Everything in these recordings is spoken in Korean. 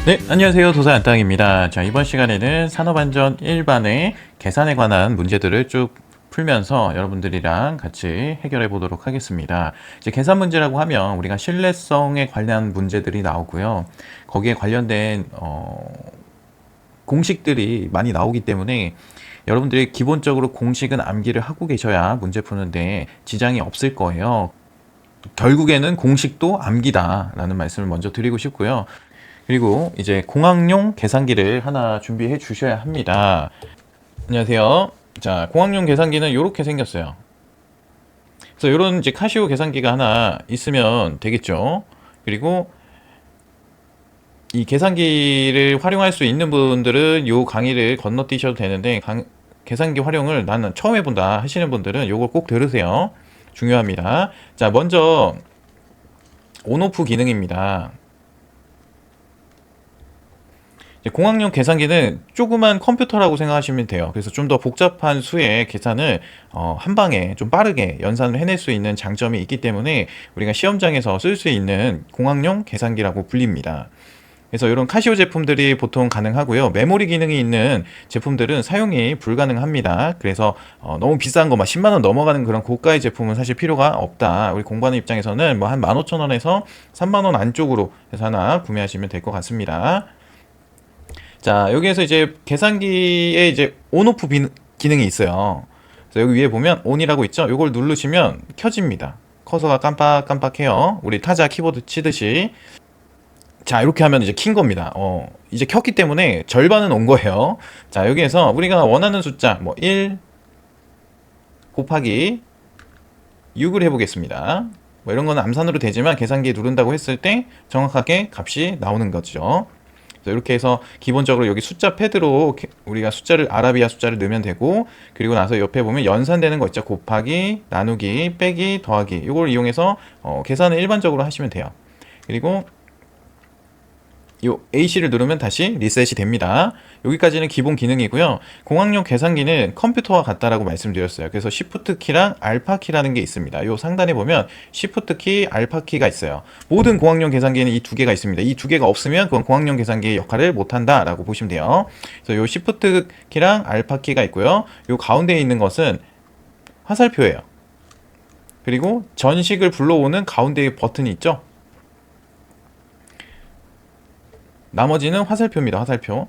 네, 안녕하세요. 도사안땅입니다. 자, 이번 시간에는 산업안전 1반의 계산에 관한 문제들을 쭉 풀면서 여러분들이랑 같이 해결해 보도록 하겠습니다. 이제 계산 문제라고 하면 우리가 신뢰성에 관련 문제들이 나오고요. 거기에 관련된 공식들이 많이 나오기 때문에 여러분들이 기본적으로 공식은 암기를 하고 계셔야 문제 푸는데 지장이 없을 거예요. 결국에는 공식도 암기다라는 말씀을 먼저 드리고 싶고요. 그리고 이제 공학용 계산기를 하나 준비해 주셔야 합니다. 안녕하세요. 자, 공학용 계산기는 이렇게 생겼어요. 그래서 이런 이제 카시오 계산기가 하나 있으면 되겠죠. 그리고 이 계산기를 활용할 수 있는 분들은 이 강의를 건너뛰셔도 되는데 계산기 활용을 나는 처음 해본다 하시는 분들은 이걸 꼭 들으세요. 중요합니다. 자, 먼저 온오프 기능입니다. 공학용 계산기는 조그만 컴퓨터라고 생각하시면 돼요. 그래서 좀 더 복잡한 수의 계산을 한 방에 좀 빠르게 연산을 해낼 수 있는 장점이 있기 때문에 우리가 시험장에서 쓸 수 있는 공학용 계산기라고 불립니다. 그래서 이런 카시오 제품들이 보통 가능하고요. 메모리 기능이 있는 제품들은 사용이 불가능합니다. 그래서 너무 비싼 거 막 10만 원 넘어가는 그런 고가의 제품은 사실 필요가 없다. 우리 공부하는 입장에서는 뭐 한 15,000원에서 3만 원 안쪽으로 해서 하나 구매하시면 될 것 같습니다. 자, 여기에서 이제 계산기에 이제 온오프 기능이 있어요. 그래서 여기 위에 보면 온이라고 있죠? 이걸 누르시면 켜집니다. 커서가 깜빡깜빡해요. 우리 타자 키보드 치듯이. 자, 이렇게 하면 이제 킨 겁니다. 이제 켰기 때문에 절반은 온 거예요. 자, 여기에서 우리가 원하는 숫자, 뭐 1 곱하기 6을 해보겠습니다. 뭐 이런 거는 암산으로 되지만 계산기에 누른다고 했을 때 정확하게 값이 나오는 거죠. 이렇게 해서 기본적으로 여기 숫자 패드로 우리가 아라비아 숫자를 넣으면 되고, 그리고 나서 옆에 보면 연산되는 거 있죠. 곱하기, 나누기, 빼기, 더하기. 이걸 이용해서 계산을 일반적으로 하시면 돼요. 그리고 요 AC를 누르면 다시 리셋이 됩니다. 여기까지는 기본 기능이고요. 공학용 계산기는 컴퓨터와 같다라고 말씀드렸어요. 그래서 Shift 키랑 알파 키라는 게 있습니다. 요 상단에 보면 Shift 키, 알파 키가 있어요. 모든 공학용 계산기에는 이 두 개가 있습니다. 이 두 개가 없으면 그건 공학용 계산기의 역할을 못한다라고 보시면 돼요. 그래서 요 Shift 키랑 알파 키가 있고요. 요 가운데에 있는 것은 화살표예요. 그리고 전식을 불러오는 가운데에 버튼이 있죠. 나머지는 화살표입니다. 화살표.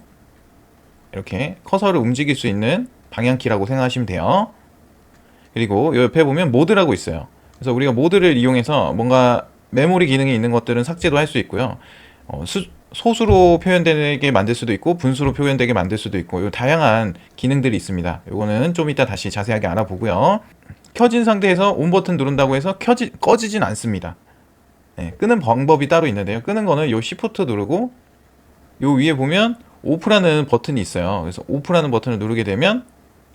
이렇게 커서를 움직일 수 있는 방향키라고 생각하시면 돼요. 그리고 옆에 보면 모드라고 있어요. 그래서 우리가 모드를 이용해서 뭔가 메모리 기능이 있는 것들은 삭제도 할 수 있고요. 소수로 표현되게 만들 수도 있고 분수로 표현되게 만들 수도 있고, 요 다양한 기능들이 있습니다. 요거는 좀 이따 다시 자세하게 알아보고요. 켜진 상태에서 온 버튼 누른다고 해서 꺼지진 않습니다. 네, 끄는 방법이 따로 있는데요. 끄는 거는 요 Shift 누르고 요 위에 보면 오프라는 버튼이 있어요. 그래서 오프라는 버튼을 누르게 되면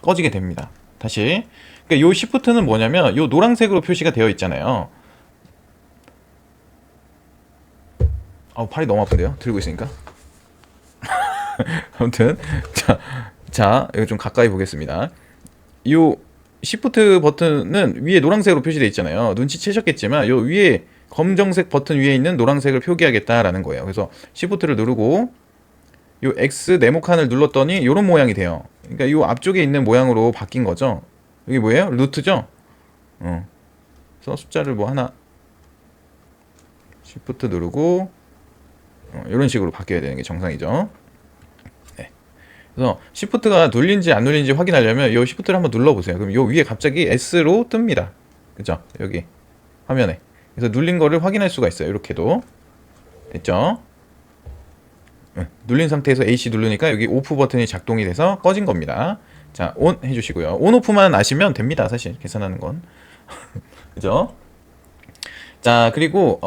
꺼지게 됩니다. 다시. 그러니까 요 시프트는 뭐냐면 요 노란색으로 표시가 되어 있잖아요. 팔이 너무 아픈데요? 들고 있으니까. 아무튼 자, 이거 좀 가까이 보겠습니다. 요 시프트 버튼은 위에 노란색으로 표시되어 있잖아요. 눈치채셨겠지만 요 위에 검정색 버튼 위에 있는 노란색을 표기하겠다라는 거예요. 그래서 시프트를 누르고 요 X 네모칸을 눌렀더니 이런 모양이 돼요. 그러니까 이 앞쪽에 있는 모양으로 바뀐 거죠. 여기 뭐예요? 루트죠? 그래서 숫자를 뭐 하나 Shift 누르고 이런 식으로 바뀌어야 되는 게 정상이죠. 네. 그래서 Shift가 눌린지 안 눌린지 확인하려면 이 Shift를 한번 눌러보세요. 그럼 요 위에 갑자기 S로 뜹니다. 그죠? 여기 화면에. 그래서 눌린 거를 확인할 수가 있어요. 이렇게도 됐죠? 눌린 상태에서 AC 누르니까 여기 오프 버튼이 작동이 돼서 꺼진 겁니다. 자, 온 해주시고요. 온 오프만 아시면 됩니다. 사실 계산하는 건. 그죠? 자, 그리고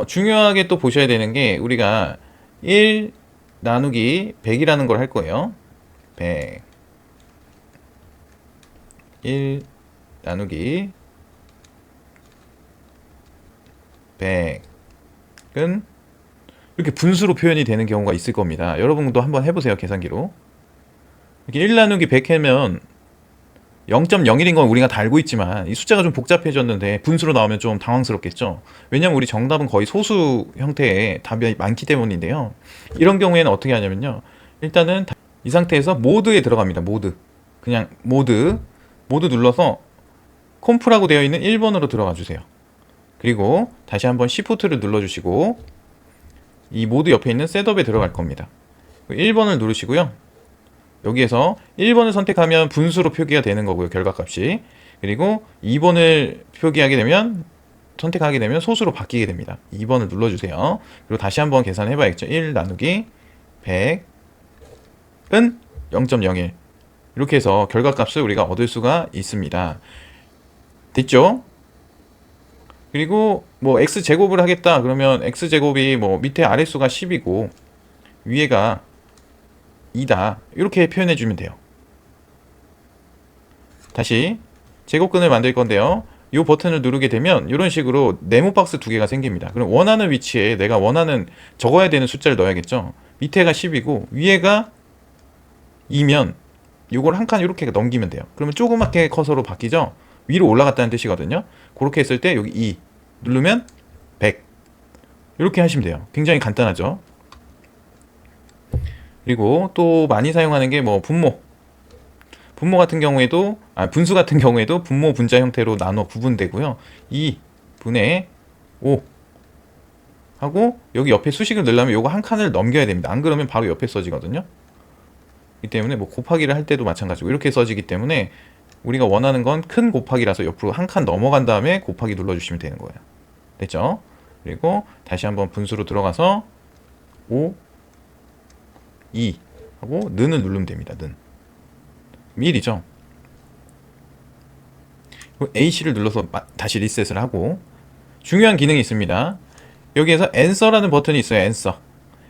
중요하게 또 보셔야 되는 게 우리가 1 나누기 100이라는 걸 할 거예요. 100 1 나누기 100은 이렇게 분수로 표현이 되는 경우가 있을 겁니다. 여러분도 한번 해보세요. 계산기로. 이렇게 1 나누기 100 하면 0.01인 건 우리가 다 알고 있지만 이 숫자가 좀 복잡해졌는데 분수로 나오면 좀 당황스럽겠죠. 왜냐면 우리 정답은 거의 소수 형태의 답이 많기 때문인데요. 이런 경우에는 어떻게 하냐면요. 일단은 이 상태에서 모드에 들어갑니다. 모드. 그냥 모드 눌러서 콤프라고 되어 있는 1번으로 들어가 주세요. 그리고 다시 한번 Shift를 눌러주시고 이 모드 옆에 있는 셋업에 들어갈 겁니다. 1번을 누르시고요. 여기에서 1번을 선택하면 분수로 표기가 되는 거고요. 결과값이. 그리고 2번을 표기하게 되면 선택하게 되면 소수로 바뀌게 됩니다. 2번을 눌러주세요. 그리고 다시 한번 계산해 봐야겠죠. 1 나누기 100은 0.01 이렇게 해서 결과값을 우리가 얻을 수가 있습니다. 됐죠? 그리고 뭐 x제곱을 하겠다 그러면 x제곱이 뭐 밑에 아랫수가 10이고 위에가 2다 이렇게 표현해 주면 돼요. 다시 제곱근을 만들 건데요. 이 버튼을 누르게 되면 이런 식으로 네모 박스 두 개가 생깁니다. 그럼 원하는 위치에 내가 원하는 적어야 되는 숫자를 넣어야겠죠. 밑에가 10이고 위에가 2면 이걸 한 칸 이렇게 넘기면 돼요. 그러면 조그맣게 커서로 바뀌죠. 위로 올라갔다는 뜻이거든요. 그렇게 했을 때 여기 2 누르면 100 이렇게 하시면 돼요. 굉장히 간단하죠. 그리고 또 많이 사용하는 게 뭐 분모 같은 경우에도 분수 같은 경우에도 분모 분자 형태로 나눠 구분되고요. 2분의 5 하고 여기 옆에 수식을 넣으려면 요거 한 칸을 넘겨야 됩니다. 안 그러면 바로 옆에 써지거든요. 이 때문에 뭐 곱하기를 할 때도 마찬가지고 이렇게 써지기 때문에 우리가 원하는 건 큰 곱하기라서 옆으로 한 칸 넘어간 다음에 곱하기 눌러주시면 되는 거예요. 됐죠? 그리고 다시 한번 분수로 들어가서 5, 2 하고 는을 누르면 됩니다. 는 1이죠. AC를 눌러서 다시 리셋을 하고 중요한 기능이 있습니다. 여기에서 answer라는 버튼이 있어요.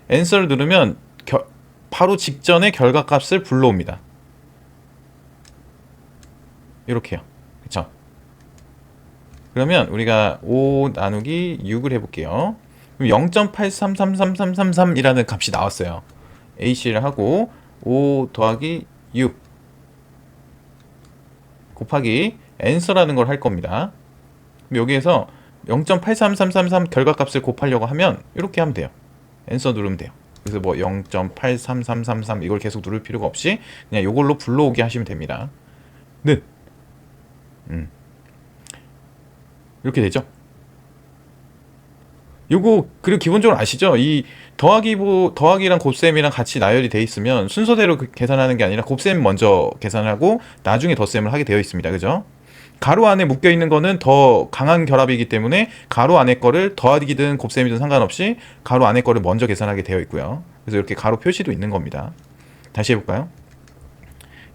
answer를 누르면 바로 직전에 결과값을 불러옵니다. 이렇게요. 그쵸? 그러면 우리가 5 나누기 6을 해볼게요. 0.833333 이라는 값이 나왔어요. AC를 하고 5 더하기 6 곱하기 answer라는 걸 할 겁니다. 여기에서 0.83333 결과값을 곱하려고 하면 이렇게 하면 돼요. answer 누르면 돼요. 그래서 뭐 0.83333 이걸 계속 누를 필요가 없이 그냥 이걸로 불러오게 하시면 됩니다. 는 이렇게 되죠. 요거 그리고 기본적으로 아시죠? 이 더하기랑 곱셈이랑 같이 나열이 돼 있으면 순서대로 계산하는 게 아니라 곱셈 먼저 계산하고 나중에 덧셈을 하게 되어 있습니다. 그죠? 가로 안에 묶여 있는 거는 더 강한 결합이기 때문에 가로 안에 거를 더하기든 곱셈이든 상관없이 가로 안에 거를 먼저 계산하게 되어 있고요. 그래서 이렇게 가로 표시도 있는 겁니다. 다시 해볼까요?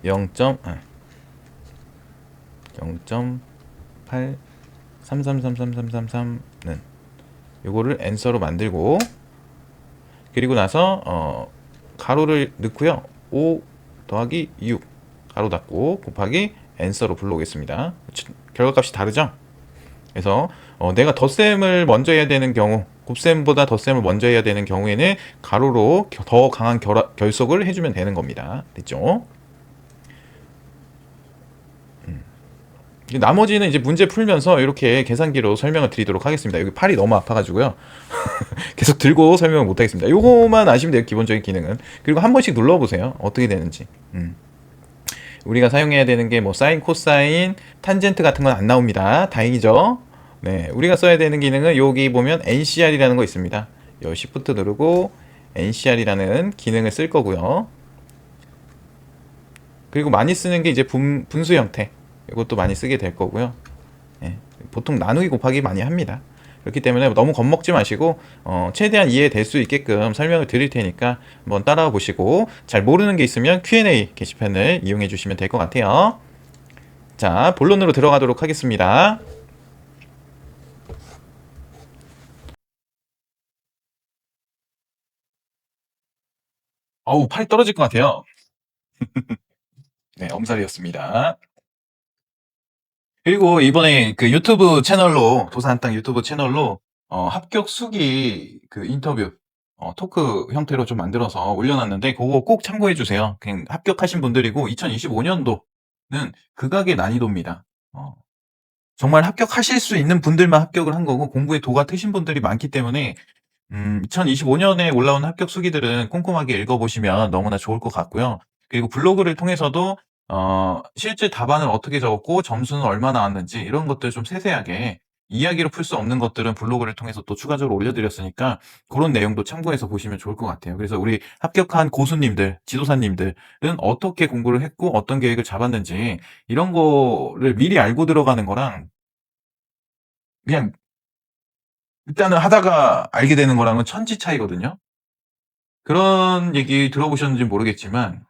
0.8 333333는 요거를 answer로 만들고 그리고 나서 가로를 넣고요. 5 더하기 6 가로 닫고 곱하기 answer로 불러오겠습니다. 결과값이 다르죠? 그래서 내가 덧셈을 먼저 해야 되는 경우 곱셈보다 덧셈을 먼저 해야 되는 경우에는 가로로 더 강한 결속을 해주면 되는 겁니다. 됐죠? 나머지는 이제 문제 풀면서 이렇게 계산기로 설명을 드리도록 하겠습니다. 여기 팔이 너무 아파가지고요. 계속 들고 설명을 못하겠습니다. 요거만 아시면 돼요. 기본적인 기능은. 그리고 한 번씩 눌러보세요. 어떻게 되는지. 우리가 사용해야 되는 게 뭐 사인, 코사인, 탄젠트 같은 건 안 나옵니다. 다행이죠. 네, 우리가 써야 되는 기능은 여기 보면 NCR이라는 거 있습니다. 요 Shift 누르고 NCR이라는 기능을 쓸 거고요. 그리고 많이 쓰는 게 이제 분수 형태. 이것도 많이 쓰게 될 거고요. 예, 보통 나누기 곱하기 많이 합니다. 그렇기 때문에 너무 겁먹지 마시고 최대한 이해될 수 있게끔 설명을 드릴 테니까 한번 따라와 보시고 잘 모르는 게 있으면 Q&A 게시판을 이용해 주시면 될 것 같아요. 자, 본론으로 들어가도록 하겠습니다. 어우, 팔이 떨어질 것 같아요. 네, 엄살이었습니다. 그리고 이번에 그 유튜브 채널로 도산땅 유튜브 채널로 합격 수기 그 인터뷰 토크 형태로 좀 만들어서 올려놨는데 그거 꼭 참고해 주세요. 그냥 합격하신 분들이고 2025년도 극악의 난이도입니다. 정말 합격하실 수 있는 분들만 합격을 한 거고 공부에 도가 트신 분들이 많기 때문에 2025년에 올라온 합격 수기들은 꼼꼼하게 읽어보시면 너무나 좋을 것 같고요. 그리고 블로그를 통해서도 실제 답안을 어떻게 적었고 점수는 얼마 나왔는지 이런 것들 좀 세세하게 이야기로 풀 수 없는 것들은 블로그를 통해서 또 추가적으로 올려드렸으니까 그런 내용도 참고해서 보시면 좋을 것 같아요. 그래서 우리 합격한 고수님들, 지도사님들은 어떻게 공부를 했고 어떤 계획을 잡았는지 이런 거를 미리 알고 들어가는 거랑 그냥 일단은 하다가 알게 되는 거랑은 천지 차이거든요. 그런 얘기 들어보셨는지 모르겠지만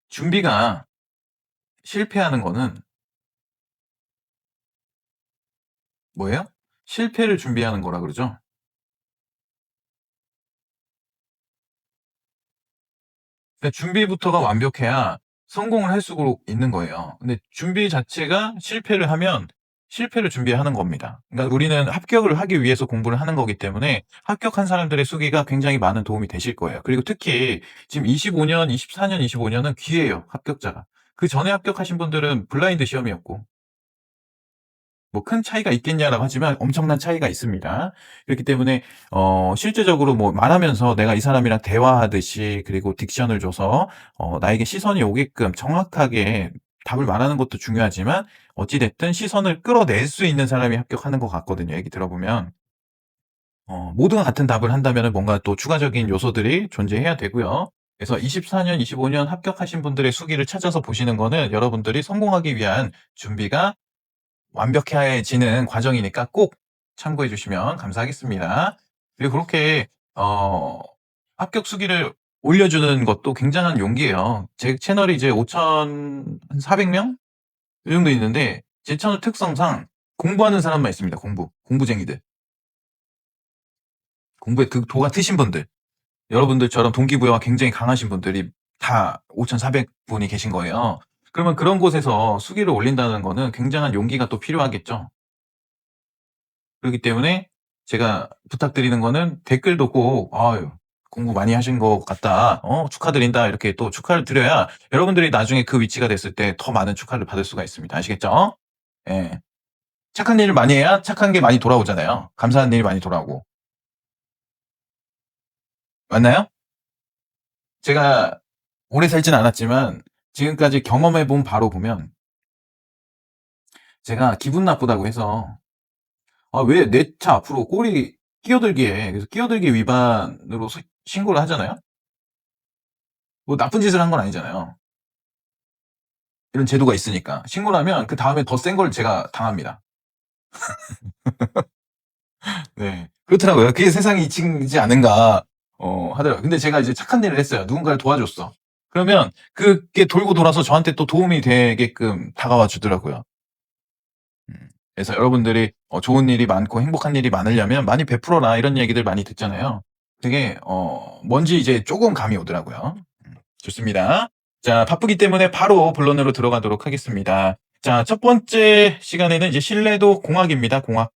준비가 실패하는 거는 뭐예요? 실패를 준비하는 거라 그러죠. 그러니까 준비부터가 완벽해야 성공을 할 수 있는 거예요. 근데 준비 자체가 실패를 하면 실패를 준비하는 겁니다. 그러니까 우리는 합격을 하기 위해서 공부를 하는 거기 때문에 합격한 사람들의 수기가 굉장히 많은 도움이 되실 거예요. 그리고 특히 지금 25년, 24년, 25년은 기회예요, 합격자가. 그전에 합격하신 분들은 블라인드 시험이었고 뭐 큰 차이가 있겠냐라고 하지만 엄청난 차이가 있습니다. 그렇기 때문에 실제적으로 뭐 말하면서 내가 이 사람이랑 대화하듯이 그리고 딕션을 줘서 나에게 시선이 오게끔 정확하게 답을 말하는 것도 중요하지만 어찌 됐든 시선을 끌어낼 수 있는 사람이 합격하는 것 같거든요, 얘기 들어보면. 모두가 같은 답을 한다면은 뭔가 또 추가적인 요소들이 존재해야 되고요. 그래서 24년, 25년 합격하신 분들의 수기를 찾아서 보시는 거는 여러분들이 성공하기 위한 준비가 완벽해지는 과정이니까 꼭 참고해 주시면 감사하겠습니다. 그리고 그렇게 합격 수기를 올려주는 것도 굉장한 용기예요. 제 채널이 이제 5,400명 이 정도 있는데 제 채널 특성상 공부하는 사람만 있습니다. 공부쟁이들. 공부에 그 도가 트신 분들. 여러분들처럼 동기부여가 굉장히 강하신 분들이 다 5,400분이 계신 거예요. 그러면 그런 곳에서 수기를 올린다는 거는 굉장한 용기가 또 필요하겠죠. 그렇기 때문에 제가 부탁드리는 거는 댓글도 꼭 "아유 공부 많이 하신 것 같다. 축하드린다." 이렇게 또 축하를 드려야 여러분들이 나중에 그 위치가 됐을 때 더 많은 축하를 받을 수가 있습니다. 아시겠죠? 예. 착한 일을 많이 해야 착한 게 많이 돌아오잖아요. 감사한 일이 많이 돌아오고. 맞나요? 제가 오래 살진 않았지만 지금까지 경험해 본 바로 보면 제가 기분 나쁘다고 해서 "아 왜 내 차 앞으로 꼬리 끼어들게 해." 그래서 끼어들기 위반으로 신고를 하잖아요. 뭐 나쁜 짓을 한 건 아니잖아요. 이런 제도가 있으니까. 신고를 하면 그다음에 더 센 걸 제가 당합니다. 네. 그렇더라고요. '그게 세상의 이치이지 않은가.' 하더라고요. 근데 제가 이제 착한 일을 했어요. 누군가를 도와줬어. 그러면 그게 돌고 돌아서 저한테 또 도움이 되게끔 다가와 주더라고요. 음. 그래서 여러분들이 좋은 일이 많고 행복한 일이 많으려면 "많이 베풀어라." 이런 얘기들 많이 듣잖아요. 그게 뭔지 이제 쪼금 감이 오더라고요. 좋습니다. 자, 바쁘기 때문에 바로 본론으로 들어가도록 하겠습니다. 자, 첫 번째 시간에는 이제 신뢰도 공학입니다, 공학.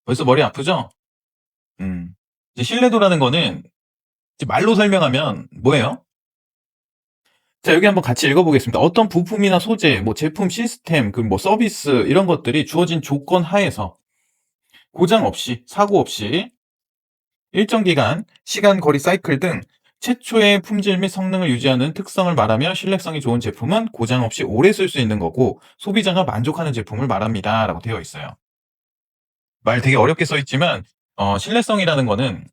벌써 머리 아프죠? 음. 이제 신뢰도라는 거는 이제 말로 설명하면 뭐예요? 자, 여기 한번 같이 읽어보겠습니다. 어떤 부품이나 소재, 뭐 제품 시스템, 그 뭐 서비스 이런 것들이 주어진 조건 하에서 고장 없이, 사고 없이 일정 기간, 시간, 거리, 사이클 등 최초의 품질 및 성능을 유지하는 특성을 말하며 신뢰성이 좋은 제품은 고장 없이 오래 쓸 수 있는 거고 소비자가 만족하는 제품을 말합니다. 라고 되어 있어요. 말 되게 어렵게 써 있지만 신뢰성이라는 거는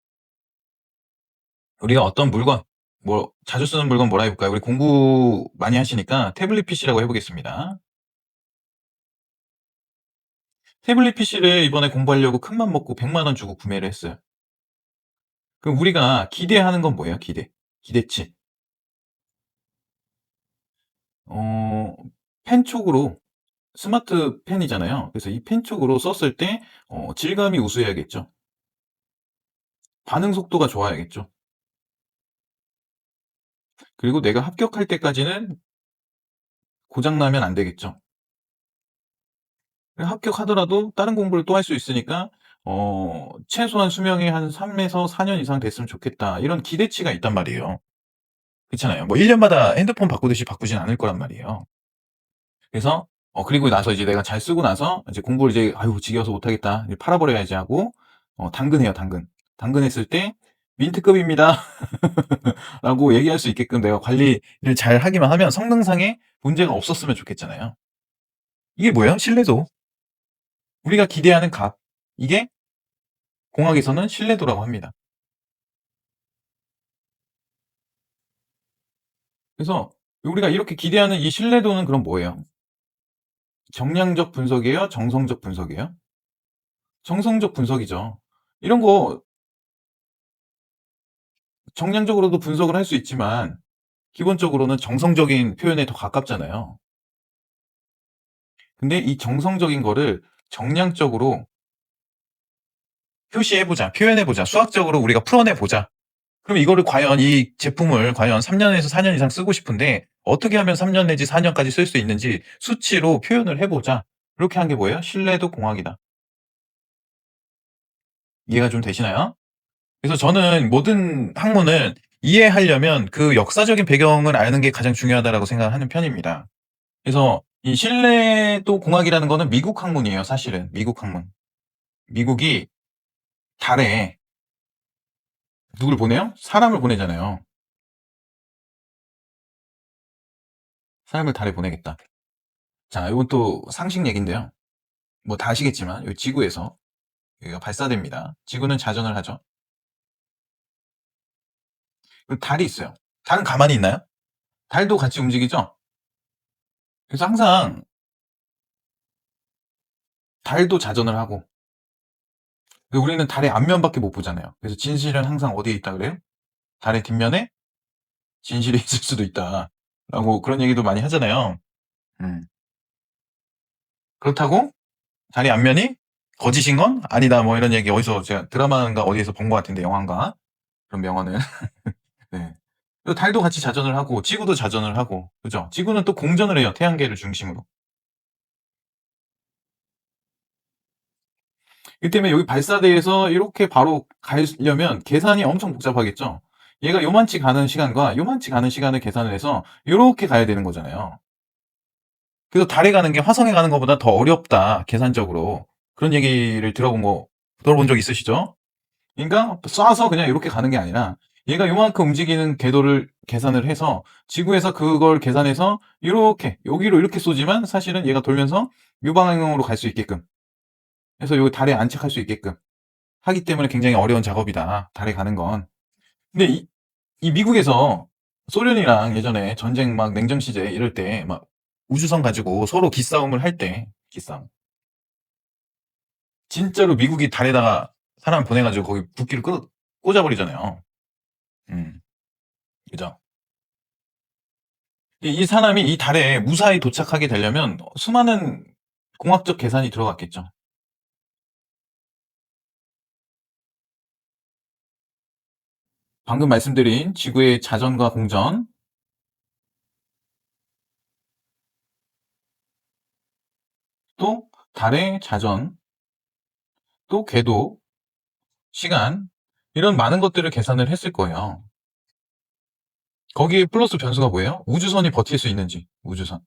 우리가 어떤 물건, 뭐 자주 쓰는 물건 뭐라 해볼까요? 우리 공부 많이 하시니까 태블릿 PC라고 해보겠습니다. 태블릿 PC를 이번에 공부하려고 큰맘 먹고 100만 원 주고 구매를 했어요. 그럼 우리가 기대하는 건 뭐예요? 기대치. 어, 펜 촉으로 스마트 펜이잖아요. 그래서 이 펜 촉으로 썼을 때 질감이 우수해야겠죠. 반응 속도가 좋아야겠죠. 그리고 내가 합격할 때까지는 고장 나면 안 되겠죠. 합격하더라도 다른 공부를 또 할 수 있으니까 최소한 수명이 한 3에서 4년 이상 됐으면 좋겠다. 이런 기대치가 있단 말이에요. 그렇잖아요. 뭐 1 년마다 핸드폰 바꾸듯이 바꾸진 않을 거란 말이에요. 그래서 그리고 나서 이제 내가 잘 쓰고 나서 이제 공부를 이제 '아유 지겨워서 못 하겠다. 이제 팔아 버려야지.' 하고 당근해요, 당근. 당근했을 때 "민트급입니다." 라고 얘기할 수 있게끔 내가 관리를 잘 하기만 하면 성능상의 문제가 없었으면 좋겠잖아요. 이게 뭐예요? 신뢰도. 우리가 기대하는 값. 이게 공학에서는 신뢰도라고 합니다. 그래서 우리가 이렇게 기대하는 이 신뢰도는 그럼 뭐예요? 정량적 분석이에요? 정성적 분석이에요? 정성적 분석이죠. 이런 거 정량적으로도 분석을 할 수 있지만 기본적으로는 정성적인 표현에 더 가깝잖아요. 근데 이 정성적인 거를 정량적으로 표시해 보자, 표현해 보자, 수학적으로 우리가 풀어내 보자. 그럼 이거를 과연 이 제품을 과연 3 년에서 4년 이상 쓰고 싶은데 어떻게 하면 3년 내지 4 년까지 쓸 수 있는지 수치로 표현을 해 보자. 이렇게 한 게 뭐예요? 신뢰도 공학이다. 이해가 좀 되시나요? 그래서 저는 모든 학문을 이해하려면 그 역사적인 배경을 아는 게 가장 중요하다라고 생각하는 편입니다. 그래서 이 신뢰도 공학이라는 거는 미국 학문이에요, 사실은. 미국 학문. 미국이 달에 누굴 보내요? 사람을 보내잖아요. 사람을 달에 보내겠다. 자, 이건 또 상식 얘기인데요. 뭐 다 아시겠지만 요 지구에서 여기가 발사됩니다. 지구는 자전을 하죠. 그리고 달이 있어요. 달은 가만히 있나요? 달도 같이 움직이죠? 그래서 항상 달도 자전을 하고 우리는 달의 앞면밖에 못 보잖아요. 그래서 진실은 항상 어디에 있다 그래요? 달의 뒷면에 진실이 있을 수도 있다라고 그런 얘기도 많이 하잖아요. 음. 그렇다고 달의 앞면이 거짓인 건 아니다. 뭐 이런 얘기 어디서 제가 드라마인가 어디에서 본 것 같은데 영화인가 그런 명언을. 네. 그 달도 같이 자전을 하고 지구도 자전을 하고 그죠? 지구는 또 공전을 해요, 태양계를 중심으로. 이 때문에 여기 발사대에서 이렇게 바로 가려면 계산이 엄청 복잡하겠죠? 얘가 요만치 가는 시간과 요만치 가는 시간을 계산을 해서 요렇게 가야 되는 거잖아요. 그래서 달에 가는 게 화성에 가는 것보다 더 어렵다, 계산적으로. 그런 얘기를 들어본 적 있으시죠? 그러니까 쏴서 그냥 요렇게 가는 게 아니라 얘가 요만큼 움직이는 궤도를 계산을 해서 지구에서 그걸 계산해서 요렇게 여기로 이렇게 쏘지만 사실은 얘가 돌면서 요 방향으로 갈 수 있게끔 해서 요 달에 안착할 수 있게끔 하기 때문에 굉장히 어려운 작업이다, 달에 가는 건. 근데 이 미국에서 소련이랑 예전에 전쟁 막 냉전 시대 이럴 때 막 우주선 가지고 서로 기싸움을 할 때 기싸움. 진짜로 미국이 달에다가 사람 보내 가지고 거기 부끼를 꽂아 버리잖아요. 음. 그죠? 이 사람이 이 달에 무사히 도착하게 되려면 수많은 공학적 계산이 들어갔겠죠. 방금 말씀드린 지구의 자전과 공전, 또 달의 자전, 또 궤도, 시간 이런 많은 것들을 계산을 했을 거예요. 거기에 플러스 변수가 뭐예요? 우주선이 버틸 수 있는지, 우주선.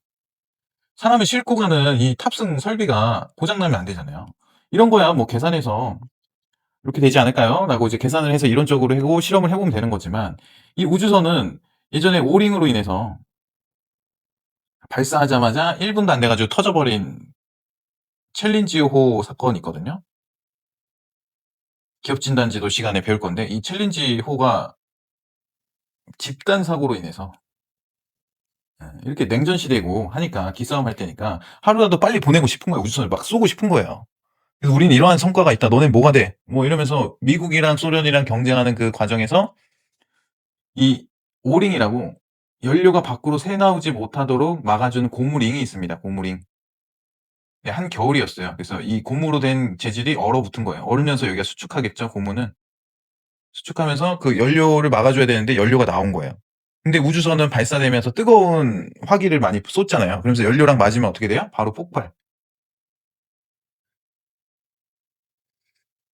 사람을 싣고 가는 이 탑승 설비가 고장 나면 안 되잖아요. 이런 거야 뭐 계산해서 '이렇게 되지 않을까요?' 라고 이제 계산을 해서 이론적으로 하고 실험을 해 보면 되는 거지만 이 우주선은 예전에 오링으로 인해서 발사하자마자 1 분도 안 돼 가지고 터져 버린 챌린지호 사건이 있거든요. 기업 진단지도 시간에 배울 건데 이 챌린지호가 집단 사고로 인해서 이렇게 냉전 시대고 하니까 기싸움 할 때니까 하루라도 빨리 보내고 싶은 거예요. 우주선을 막 쏘고 싶은 거예요. 그래서 "우리는 이러한 성과가 있다. 너네 뭐가 돼?" 뭐 이러면서 미국이랑 소련이랑 경쟁하는 그 과정에서 이 오링이라고 연료가 밖으로 새 나오지 못하도록 막아주는 고무링이 있습니다, 고무링. 네, 한겨울이었어요. 그래서 이 고무로 된 재질이 얼어붙은 거예요. 얼으면서 여기가 수축하겠죠, 고무는. 수축하면서 그 연료를 막아줘야 되는데 연료가 나온 거예요. 근데 우주선은 발사되면서 뜨거운 화기를 많이 쏟잖아요. 그러면서 연료랑 맞으면 어떻게 돼요? 바로 폭발.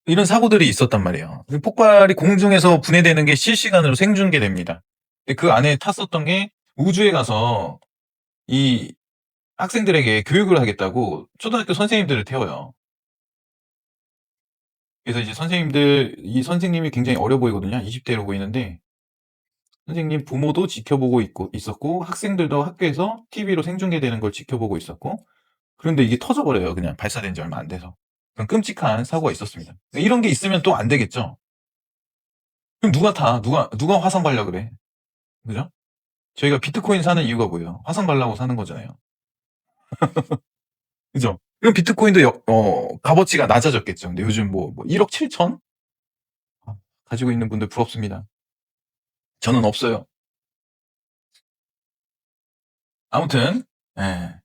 이런 사고들이 있었단 말이에요. 그 폭발이 공중에서 분해되는 게 실시간으로 생중계됩니다. 근데 그 안에 탔었던 게 우주에 가서 이 학생들에게 교육을 하겠다고 초등학교 선생님들을 태워요. 그래서 이제 이 선생님이 굉장히 어려 보이거든요. 20대로 보이는데 선생님 부모도 지켜보고 있었고 학생들도 학교에서 TV로 생중계되는 걸 지켜보고 있었고 그런데 이게 터져버려요. 그냥 발사된 지 얼마 안 돼서. 그런 끔찍한 사고가 있었습니다. 이런 게 있으면 또 안 되겠죠. 그럼 누가 타? 누가 화성 가려 그래? 그죠? 저희가 비트코인 사는 이유가 뭐예요? 화성 가려고 사는 거잖아요. 그죠? 그럼 비트코인도 값어치가 낮아졌겠죠. 근데 요즘 뭐 1억 7천? 가지고 있는 분들 부럽습니다. 저는 없어요. 아무튼, 예.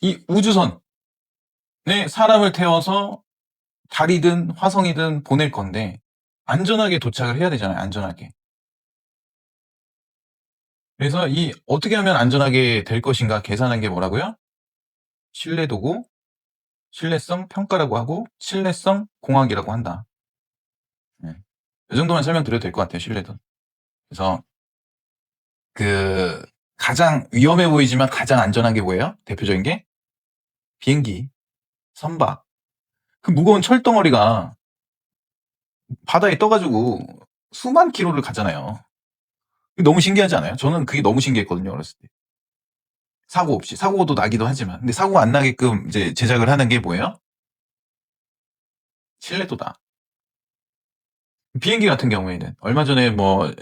이 우주선에 사람을 태워서 달이든 화성이든 보낼 건데, 안전하게 도착을 해야 되잖아요. 안전하게. 그래서 어떻게 하면 안전하게 될 것인가 계산한 게 뭐라고요? 신뢰도고, 신뢰성 평가라고 하고, 신뢰성 공학이라고 한다. 네. 이 정도만 설명드려도 될 것 같아요. 신뢰도. 그래서 그 가장 위험해 보이지만 가장 안전한 게 뭐예요? 대표적인 게 비행기, 선박. 그 무거운 철덩어리가 바다에 떠가지고 수만 킬로를 가잖아요. 너무 신기하지 않아요? 저는 그게 너무 신기했거든요, 어렸을 때. 사고 없이. 사고도 나기도 하지만. 근데 사고가 안 나게끔 이제 제작을 하는 게 뭐예요? 신뢰도다. 비행기 같은 경우에는 얼마 전에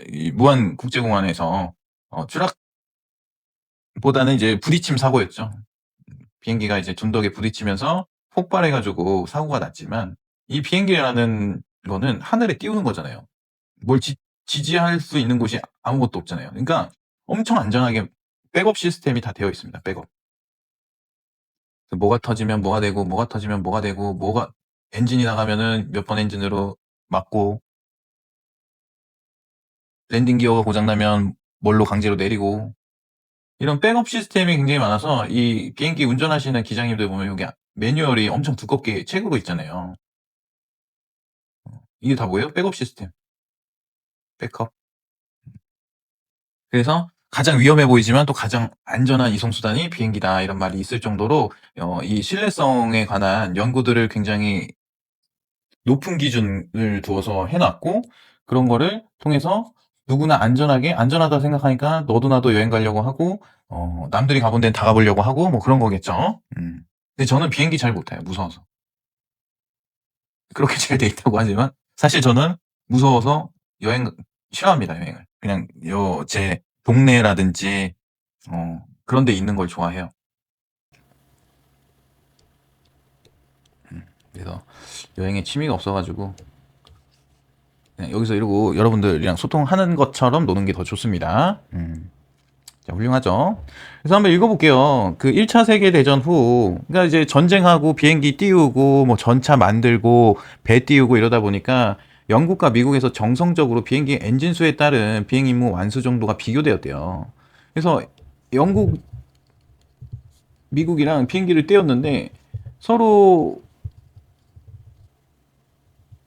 이 무한 국제공항에서 추락보다는 이제 부딪힘 사고였죠. 비행기가 이제 둔덕에 부딪히면서 폭발해가지고 사고가 났지만 이 비행기라는 거는 하늘에 띄우는 거잖아요. 뭘 지지할 수 있는 곳이 아무것도 없잖아요. 그러니까 엄청 안전하게 백업 시스템이 다 되어 있습니다. 백업. 뭐가 터지면 뭐가 되고, 뭐가 터지면 뭐가 되고, 엔진이 나가면은 몇 번 엔진으로 막고, 랜딩 기어가 고장나면 뭘로 강제로 내리고, 이런 백업 시스템이 굉장히 많아서 이 비행기 운전하시는 기장님들 보면 여기 매뉴얼이 엄청 두껍게 책으로 있잖아요. 이게 다 뭐예요? 백업 시스템. 백업. 그래서 가장 위험해 보이지만 또 가장 안전한 이송수단이 비행기다 이런 말이 있을 정도로 이 신뢰성에 관한 연구들을 굉장히 높은 기준을 두어서 해놨고 그런 거를 통해서 누구나 안전하다 생각하니까 너도 나도 여행 가려고 하고 남들이 가본 데는 다 가보려고 하고 뭐 그런 거겠죠. 근데 저는 비행기 잘 못 타요. 무서워서. 그렇게 잘 돼 있다고 하지만 사실 저는 무서워서 여행 싫어합니다. 여행을. 그냥 제 동네라든지 그런 데 있는 걸 좋아해요. 그래서 여행에 취미가 없어가지고 그냥 여기서 이러고 여러분들이랑 소통하는 것처럼 노는 게 더 좋습니다. 자, 훌륭하죠. 그래서 한번 읽어볼게요. 그 1차 세계대전 후, 그러니까 이제 전쟁하고 비행기 띄우고, 뭐 전차 만들고, 배 띄우고 이러다 보니까 영국과 미국에서 정성적으로 비행기 엔진 수에 따른 비행 임무 완수 정도가 비교되었대요. 그래서 영국, 미국이랑 비행기를 띄웠는데 서로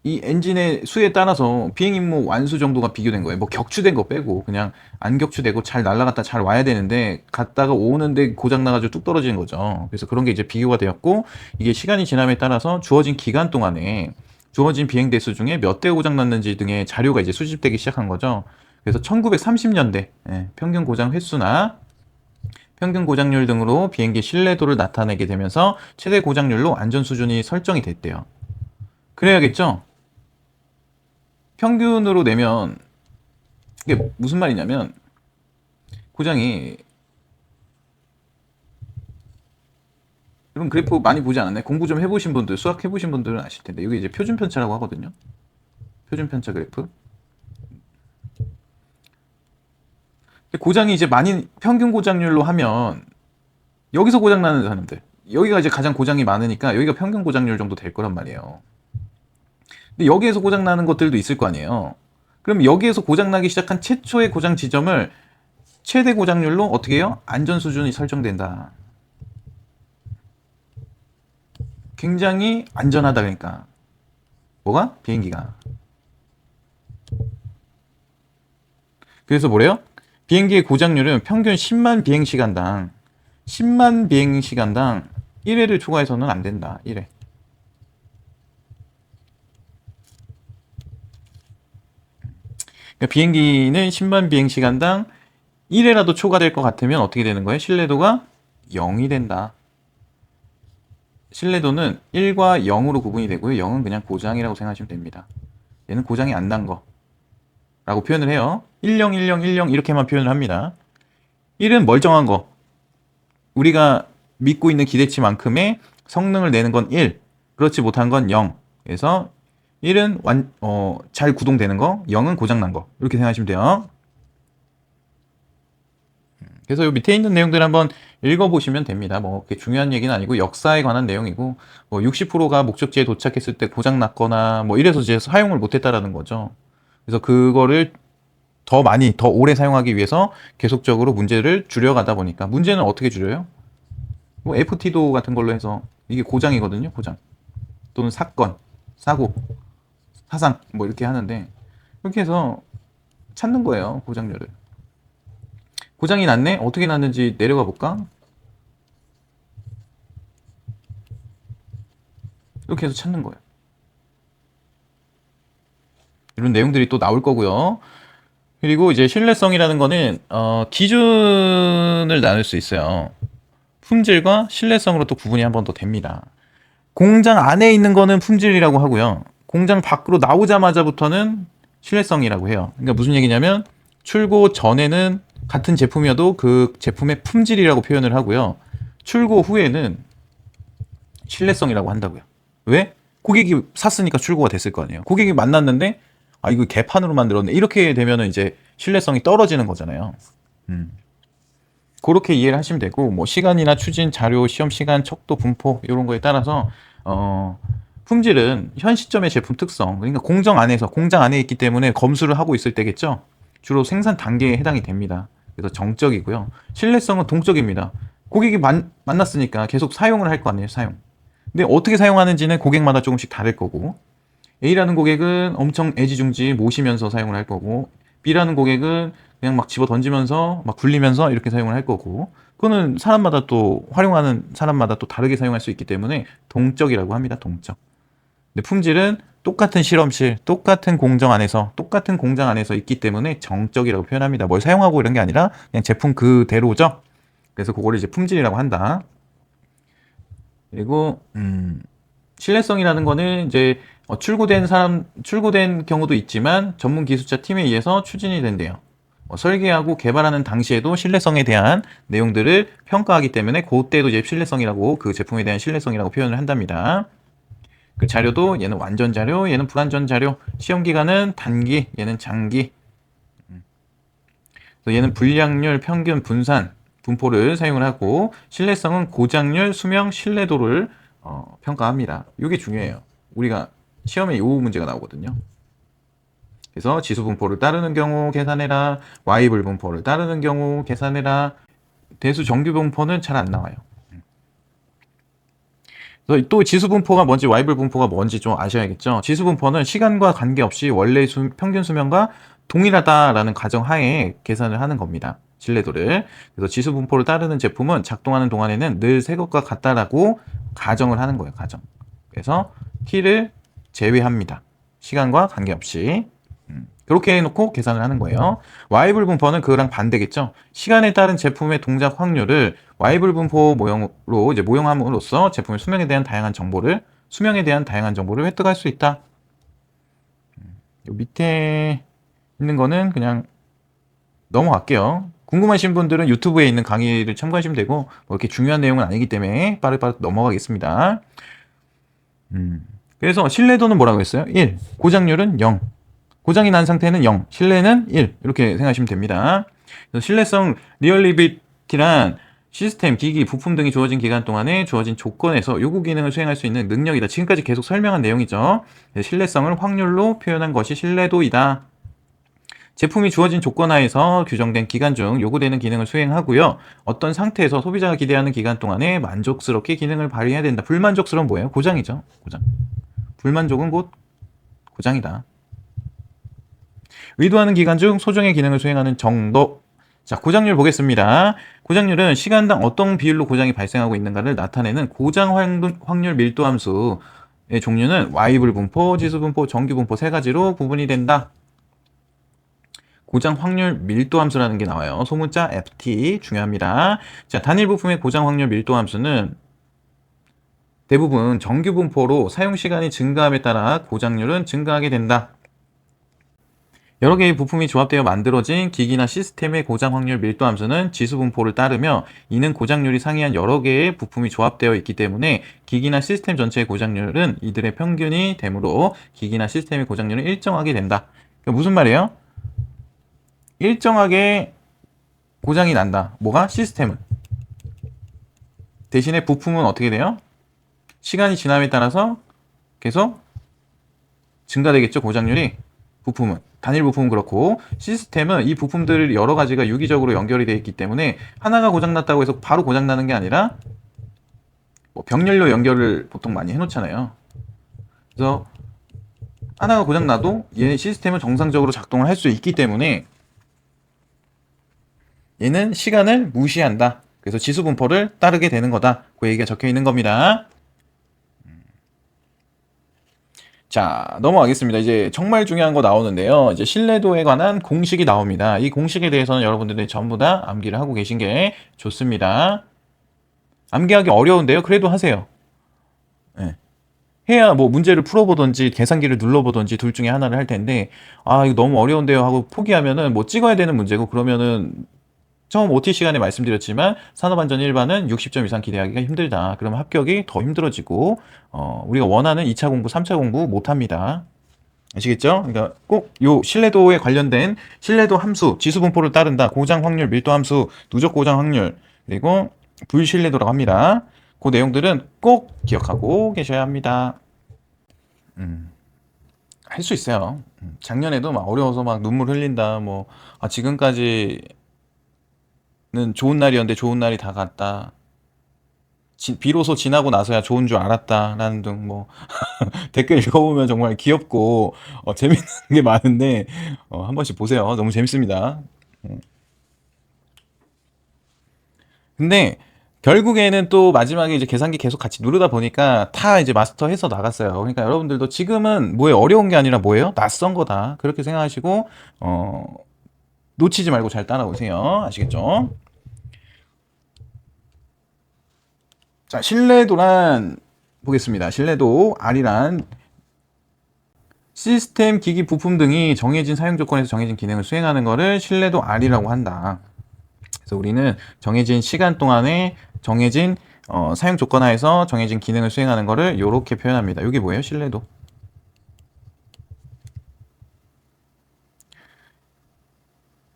이 엔진의 수에 따라서 비행 임무 완수 정도가 비교된 거예요. 뭐 격추된 거 빼고 그냥 안 격추되고 잘 날아갔다 잘 와야 되는데 갔다가 오는데 고장 나가지고 뚝 떨어지는 거죠. 그래서 그런 게 이제 비교가 되었고 이게 시간이 지남에 따라서 주어진 기간 동안에 주어진 비행 대수 중에 몇 대 고장 났는지 등의 자료가 이제 수집되기 시작한 거죠. 그래서 1930년대 평균 고장 횟수나 평균 고장률 등으로 비행기 신뢰도를 나타내게 되면서 최대 고장률로 안전 수준이 설정이 됐대요. 그래야겠죠? 평균으로 내면 이게 무슨 말이냐면 고장이 여러분 그래프 많이 보지 않았나요? 공부 좀 해보신 분들 수학 해보신 분들은 아실 텐데 여기 이제 표준 편차라고 하거든요. 표준 편차 그래프. 고장이 이제 많이 평균 고장률로 하면 여기서 고장 나는 사람들 여기가 이제 가장 고장이 많으니까 여기가 평균 고장률 정도 될 거란 말이에요. 근데 여기에서 고장 나는 것들도 있을 거 아니에요. 그럼 여기에서 고장 나기 시작한 최초의 고장 지점을 최대 고장률로 어떻게 해요? 안전 수준이 설정된다. 굉장히 안전하다 그러니까 뭐가? 비행기가 그래서 뭐래요? 비행기의 고장률은 평균 10만 비행시간당 1회를 초과해서는 안 된다. 1회. 그러니까 비행기는 10만 비행시간당 1회라도 초과될 것 같으면 어떻게 되는 거예요? 신뢰도가 0이 된다. 신뢰도는 1과 0으로 구분이 되고요. 0은 그냥 고장이라고 생각하시면 됩니다. 얘는 고장이 안 난 거 라고 표현을 해요. 10, 10, 10 이렇게만 표현을 합니다. 1은 멀쩡한 거. 우리가 믿고 있는 기대치만큼의 성능을 내는 건 1, 그렇지 못한 건 0. 그래서 1은 잘 구동되는 거, 0은 고장난 거. 이렇게 생각하시면 돼요. 그래서 이 밑에 있는 내용들 한번 읽어보시면 됩니다. 뭐 그렇게 중요한 얘기는 아니고 역사에 관한 내용이고, 뭐 60%가 목적지에 도착했을 때 고장났거나 뭐 이래서 이제 사용을 못했다라는 거죠. 그래서 그거를 더 많이, 더 오래 사용하기 위해서 계속적으로 문제를 줄여가다 보니까, 문제는 어떻게 줄여요? 뭐 FT도 같은 걸로 해서 이게 고장이거든요. 고장 또는 사건, 사고, 사상 뭐 이렇게 하는데, 이렇게 해서 찾는 거예요. 고장률을. 고장이 났네? 어떻게 났는지 내려가 볼까? 이렇게 해서 찾는 거예요. 이런 내용들이 또 나올 거고요. 그리고 이제 신뢰성이라는 거는 기준을 나눌 수 있어요. 품질과 신뢰성으로 또 구분이 한 번 더 됩니다. 공장 안에 있는 거는 품질이라고 하고요. 공장 밖으로 나오자마자부터는 신뢰성이라고 해요. 그러니까 무슨 얘기냐면, 출고 전에는 같은 제품이어도 그 제품의 품질이라고 표현을 하고요. 출고 후에는 신뢰성이라고 한다고요. 왜? 고객이 샀으니까 출고가 됐을 거 아니에요. 고객이 만났는데 아 이거 개판으로 만들었네. 이렇게 되면은 이제 신뢰성이 떨어지는 거잖아요. 그렇게 이해를 하시면 되고, 뭐 시간이나 추진, 자료, 시험 시간, 척도, 분포 이런 거에 따라서 품질은 현 시점의 제품 특성, 그러니까 공정 안에서, 공장 안에 있기 때문에 검수를 하고 있을 때겠죠. 주로 생산 단계에 해당이 됩니다. 그래서 정적이고요. 신뢰성은 동적입니다. 고객이 만났으니까 계속 사용을 할 거 아니에요, 사용. 근데 어떻게 사용하는지는 고객마다 조금씩 다를 거고, A라는 고객은 엄청 애지중지 모시면서 사용을 할 거고, B라는 고객은 그냥 막 집어 던지면서 막 굴리면서 이렇게 사용을 할 거고, 그거는 사람마다 또 활용하는 사람마다 또 다르게 사용할 수 있기 때문에 동적이라고 합니다. 동적. 근데 품질은 똑같은 실험실, 똑같은 공정 안에서, 똑같은 공장 안에서 있기 때문에 정적이라고 표현합니다. 뭘 사용하고 이런 게 아니라 그냥 제품 그대로죠. 그래서 그거를 이제 품질이라고 한다. 그리고 신뢰성이라는 거는 이제 출고된 경우도 있지만 전문 기술자 팀에 의해서 추진이 된대요. 설계하고 개발하는 당시에도 신뢰성에 대한 내용들을 평가하기 때문에 그때도 이제 신뢰성이라고, 그 제품에 대한 신뢰성이라고 표현을 한답니다. 그 자료도 얘는 완전 자료, 얘는 불완전 자료, 시험 기간은 단기, 얘는 장기. 그래서 얘는 불량률, 평균, 분산, 분포를 사용을 하고, 신뢰성은 고장률, 수명, 신뢰도를 평가합니다. 이게 중요해요. 우리가 시험에 이 문제가 나오거든요. 그래서 지수 분포를 따르는 경우 계산해라, Y불 분포를 따르는 경우 계산해라, 대수 정규 분포는 잘 안 나와요. 그래서 또 지수 분포가 뭔지, Y불 분포가 뭔지 좀 아셔야겠죠. 지수 분포는 시간과 관계없이 원래 평균 수명과 동일하다라는 가정하에 계산을 하는 겁니다. 신뢰도를. 그래서 지수 분포를 따르는 제품은 작동하는 동안에는 늘 새 것과 같다라고 가정을 하는 거예요. 가정. 그래서 T를 제외합니다. 시간과 관계없이. 그렇게 해놓고 계산을 하는 거예요. Y불 분포는 그거랑 반대겠죠. 시간에 따른 제품의 동작 확률을 Y불 분포 모형으로 이제 모형함으로써 제품의 수명에 대한 다양한 정보를 획득할 수 있다. 요 밑에 있는 거는 그냥 넘어갈게요. 궁금하신 분들은 유튜브에 있는 강의를 참고하시면 되고, 뭐 이렇게 중요한 내용은 아니기 때문에 빠르게 넘어가겠습니다. 그래서 신뢰도는 뭐라고 했어요? 1. 고장률은 0. 고장이 난 상태는 0, 신뢰는 1 이렇게 생각하시면 됩니다. 그래서 신뢰성, 리얼리비티란 시스템, 기기, 부품 등이 주어진 기간 동안에 주어진 조건에서 요구 기능을 수행할 수 있는 능력이다. 지금까지 계속 설명한 내용이죠. 신뢰성을 확률로 표현한 것이 신뢰도이다. 제품이 주어진 조건 하에서 규정된 기간 중 요구되는 기능을 수행하고요. 어떤 상태에서 소비자가 기대하는 기간 동안에 만족스럽게 기능을 발휘해야 된다. 불만족스러운 뭐예요? 고장이죠. 고장. 불만족은 곧 고장이다. 의도하는 기간 중 소정의 기능을 수행하는 정도. 자, 고장률 보겠습니다. 고장률은 시간당 어떤 비율로 고장이 발생하고 있는가를 나타내는 고장 확률 밀도 함수의 종류는 Y불 분포, 지수 분포, 정규 분포 세 가지로 구분이 된다. 고장 확률 밀도 함수라는 게 나와요. 소문자 FT 중요합니다. 자, 단일 부품의 고장 확률 밀도 함수는 대부분 정규 분포로 사용 시간이 증가함에 따라 고장률은 증가하게 된다. 여러 개의 부품이 조합되어 만들어진 기기나 시스템의 고장 확률 밀도 함수는 지수 분포를 따르며 이는 고장률이 상이한 여러 개의 부품이 조합되어 있기 때문에 기기나 시스템 전체의 고장률은 이들의 평균이 되므로 기기나 시스템의 고장률은 일정하게 된다. 그러니까 무슨 말이에요? 일정하게 고장이 난다. 뭐가? 시스템은. 대신에 부품은 어떻게 돼요? 시간이 지남에 따라서 계속 증가되겠죠, 고장률이. 부품은. 단일 부품은 그렇고 시스템은 이 부품들 여러 가지가 유기적으로 연결이 되어 있기 때문에 하나가 고장났다고 해서 바로 고장나는 게 아니라 뭐 병렬로 연결을 보통 많이 해놓잖아요. 그래서 하나가 고장나도 얘 시스템은 정상적으로 작동을 할 수 있기 때문에 얘는 시간을 무시한다. 그래서 지수 분포를 따르게 되는 거다. 그 얘기가 적혀 있는 겁니다. 자, 넘어가겠습니다. 이제 정말 중요한 거 나오는데요. 이제 신뢰도에 관한 공식이 나옵니다. 이 공식에 대해서는 여러분들이 전부 다 암기를 하고 계신 게 좋습니다. 암기하기 어려운데요. 그래도 하세요. 네. 해야 뭐 문제를 풀어보던지 계산기를 눌러보던지 둘 중에 하나를 할 텐데, 아, 이거 너무 어려운데요 하고 포기하면은 뭐 찍어야 되는 문제고, 그러면은 처음 OT 시간에 말씀드렸지만 산업안전 1반은 60점 이상 기대하기가 힘들다. 그러면 합격이 더 힘들어지고 우리가 원하는 2차 공부, 3차 공부 못합니다. 아시겠죠? 그러니까 꼭 요 신뢰도에 관련된 신뢰도 함수, 지수 분포를 따른다. 고장 확률, 밀도 함수, 누적 고장 확률, 그리고 불신뢰도라고 합니다. 그 내용들은 꼭 기억하고 계셔야 합니다. 할 수 있어요. 작년에도 막 어려워서 막 눈물 흘린다. 뭐 지금까지 는 좋은 날이었는데 좋은 날이 다 갔다. 비로소 지나고 나서야 좋은 줄 알았다라는 등 뭐 댓글 읽어보면 정말 귀엽고 재밌는 게 많은데 한 번씩 보세요. 너무 재밌습니다. 근데 결국에는 또 마지막에 이제 계산기 계속 같이 누르다 보니까 다 이제 마스터해서 나갔어요. 그러니까 여러분들도 지금은 뭐에 어려운 게 아니라 뭐예요? 낯선 거다. 그렇게 생각하시고 놓치지 말고 잘 따라오세요. 아시겠죠? 자, 신뢰도란 보겠습니다. 신뢰도 R이란 시스템, 기기, 부품 등이 정해진 사용 조건에서 정해진 기능을 수행하는 것을 신뢰도 R이라고 한다. 그래서 우리는 정해진 시간 동안에 정해진 사용 조건 하에서 정해진 기능을 수행하는 것을 이렇게 표현합니다. 이게 뭐예요? 신뢰도.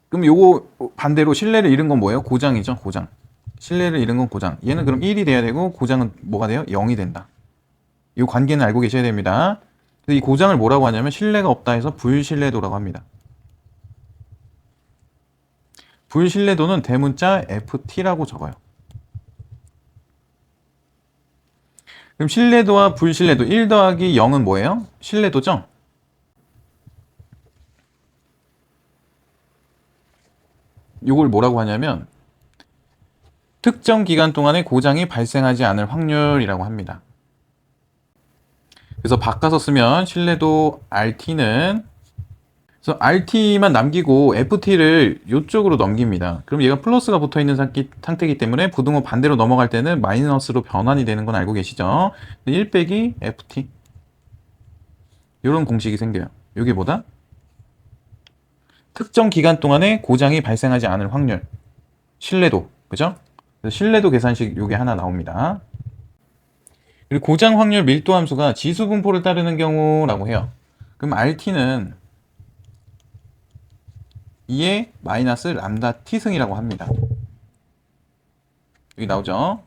그럼 요거 반대로 신뢰를 잃은 건 뭐예요? 고장이죠. 고장. 신뢰를 잃은 건 고장. 얘는 그럼 1이 돼야 되고 고장은 뭐가 돼요? 0이 된다. 이 관계는 알고 계셔야 됩니다. 이 고장을 뭐라고 하냐면 신뢰가 없다 해서 불신뢰도라고 합니다. 불신뢰도는 대문자 FT라고 적어요. 그럼 신뢰도와 불신뢰도 1 더하기 0은 뭐예요? 신뢰도죠? 이걸 뭐라고 하냐면 특정 기간 동안에 고장이 발생하지 않을 확률이라고 합니다. 그래서 바꿔서 쓰면 신뢰도 RT는 그래서 RT만 남기고 FT를 이쪽으로 넘깁니다. 그럼 얘가 플러스가 붙어 있는 상태이기 때문에 부등호 반대로 넘어갈 때는 마이너스로 변환이 되는 건 알고 계시죠? 1 빼기 FT 이런 공식이 생겨요. 이게 뭐다? 특정 기간 동안에 고장이 발생하지 않을 확률, 신뢰도, 그죠? 그래서 신뢰도 계산식 요게 하나 나옵니다. 그리고 고장 확률 밀도 함수가 지수 분포를 따르는 경우라고 해요. 그럼 RT는 2의 마이너스 람다 t승이라고 합니다. 여기 나오죠?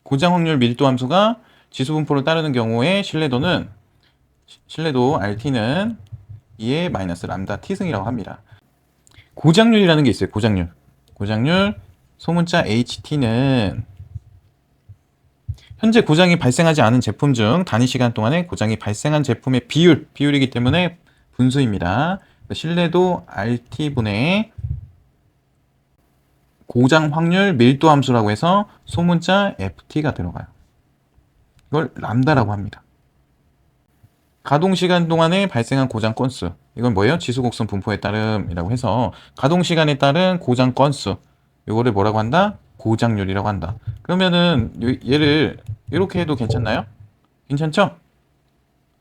고장 확률 밀도 함수가 지수 분포를 따르는 경우에 신뢰도 RT는 2의 마이너스 람다 t승이라고 합니다. 고장률이라는 게 있어요. 고장률 소문자 HT는 현재 고장이 발생하지 않은 제품 중 단위 시간 동안에 고장이 발생한 제품의 비율이기 때문에 분수입니다. 신뢰도 RT분의 고장 확률 밀도 함수라고 해서 소문자 FT가 들어가요. 이걸 람다라고 합니다. 가동 시간 동안에 발생한 고장 건수. 이건 뭐예요? 지수곡선 분포에 따름이라고 해서 가동 시간에 따른 고장 건수. 이거를 뭐라고 한다? 고장률이라고 한다. 그러면은 얘를 이렇게 해도 괜찮나요? 괜찮죠?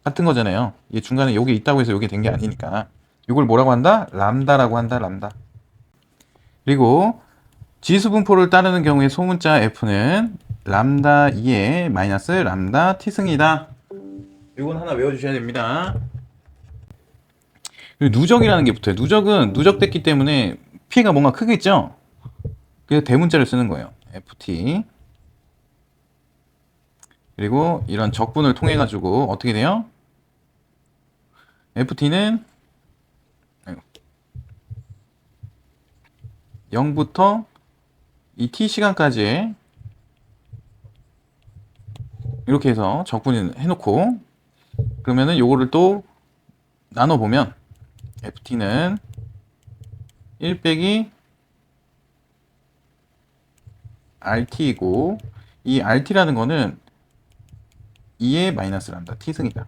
같은 거잖아요. 얘 중간에 여기 있다고 해서 여기 된 게 아니니까. 이걸 뭐라고 한다? 람다라고 한다. 람다. 그리고 지수 분포를 따르는 경우에 소문자 F는 람다 2의 마이너스 람다 t승이다. 이건 하나 외워주셔야 됩니다. 그리고 누적이라는 게 붙어요. 누적은 누적됐기 때문에 P가 뭔가 크겠죠? 그래서 대문자를 쓰는 거예요. FT. 그리고 이런 적분을 통해 가지고 어떻게 돼요? FT는 0부터 이 t 시간까지 이렇게 해서 적분을 해놓고 그러면은 요거를 또 나눠보면 FT는 1 빼기 RT이고 이 RT라는 거는 2의 마이너스 람다 t승이다.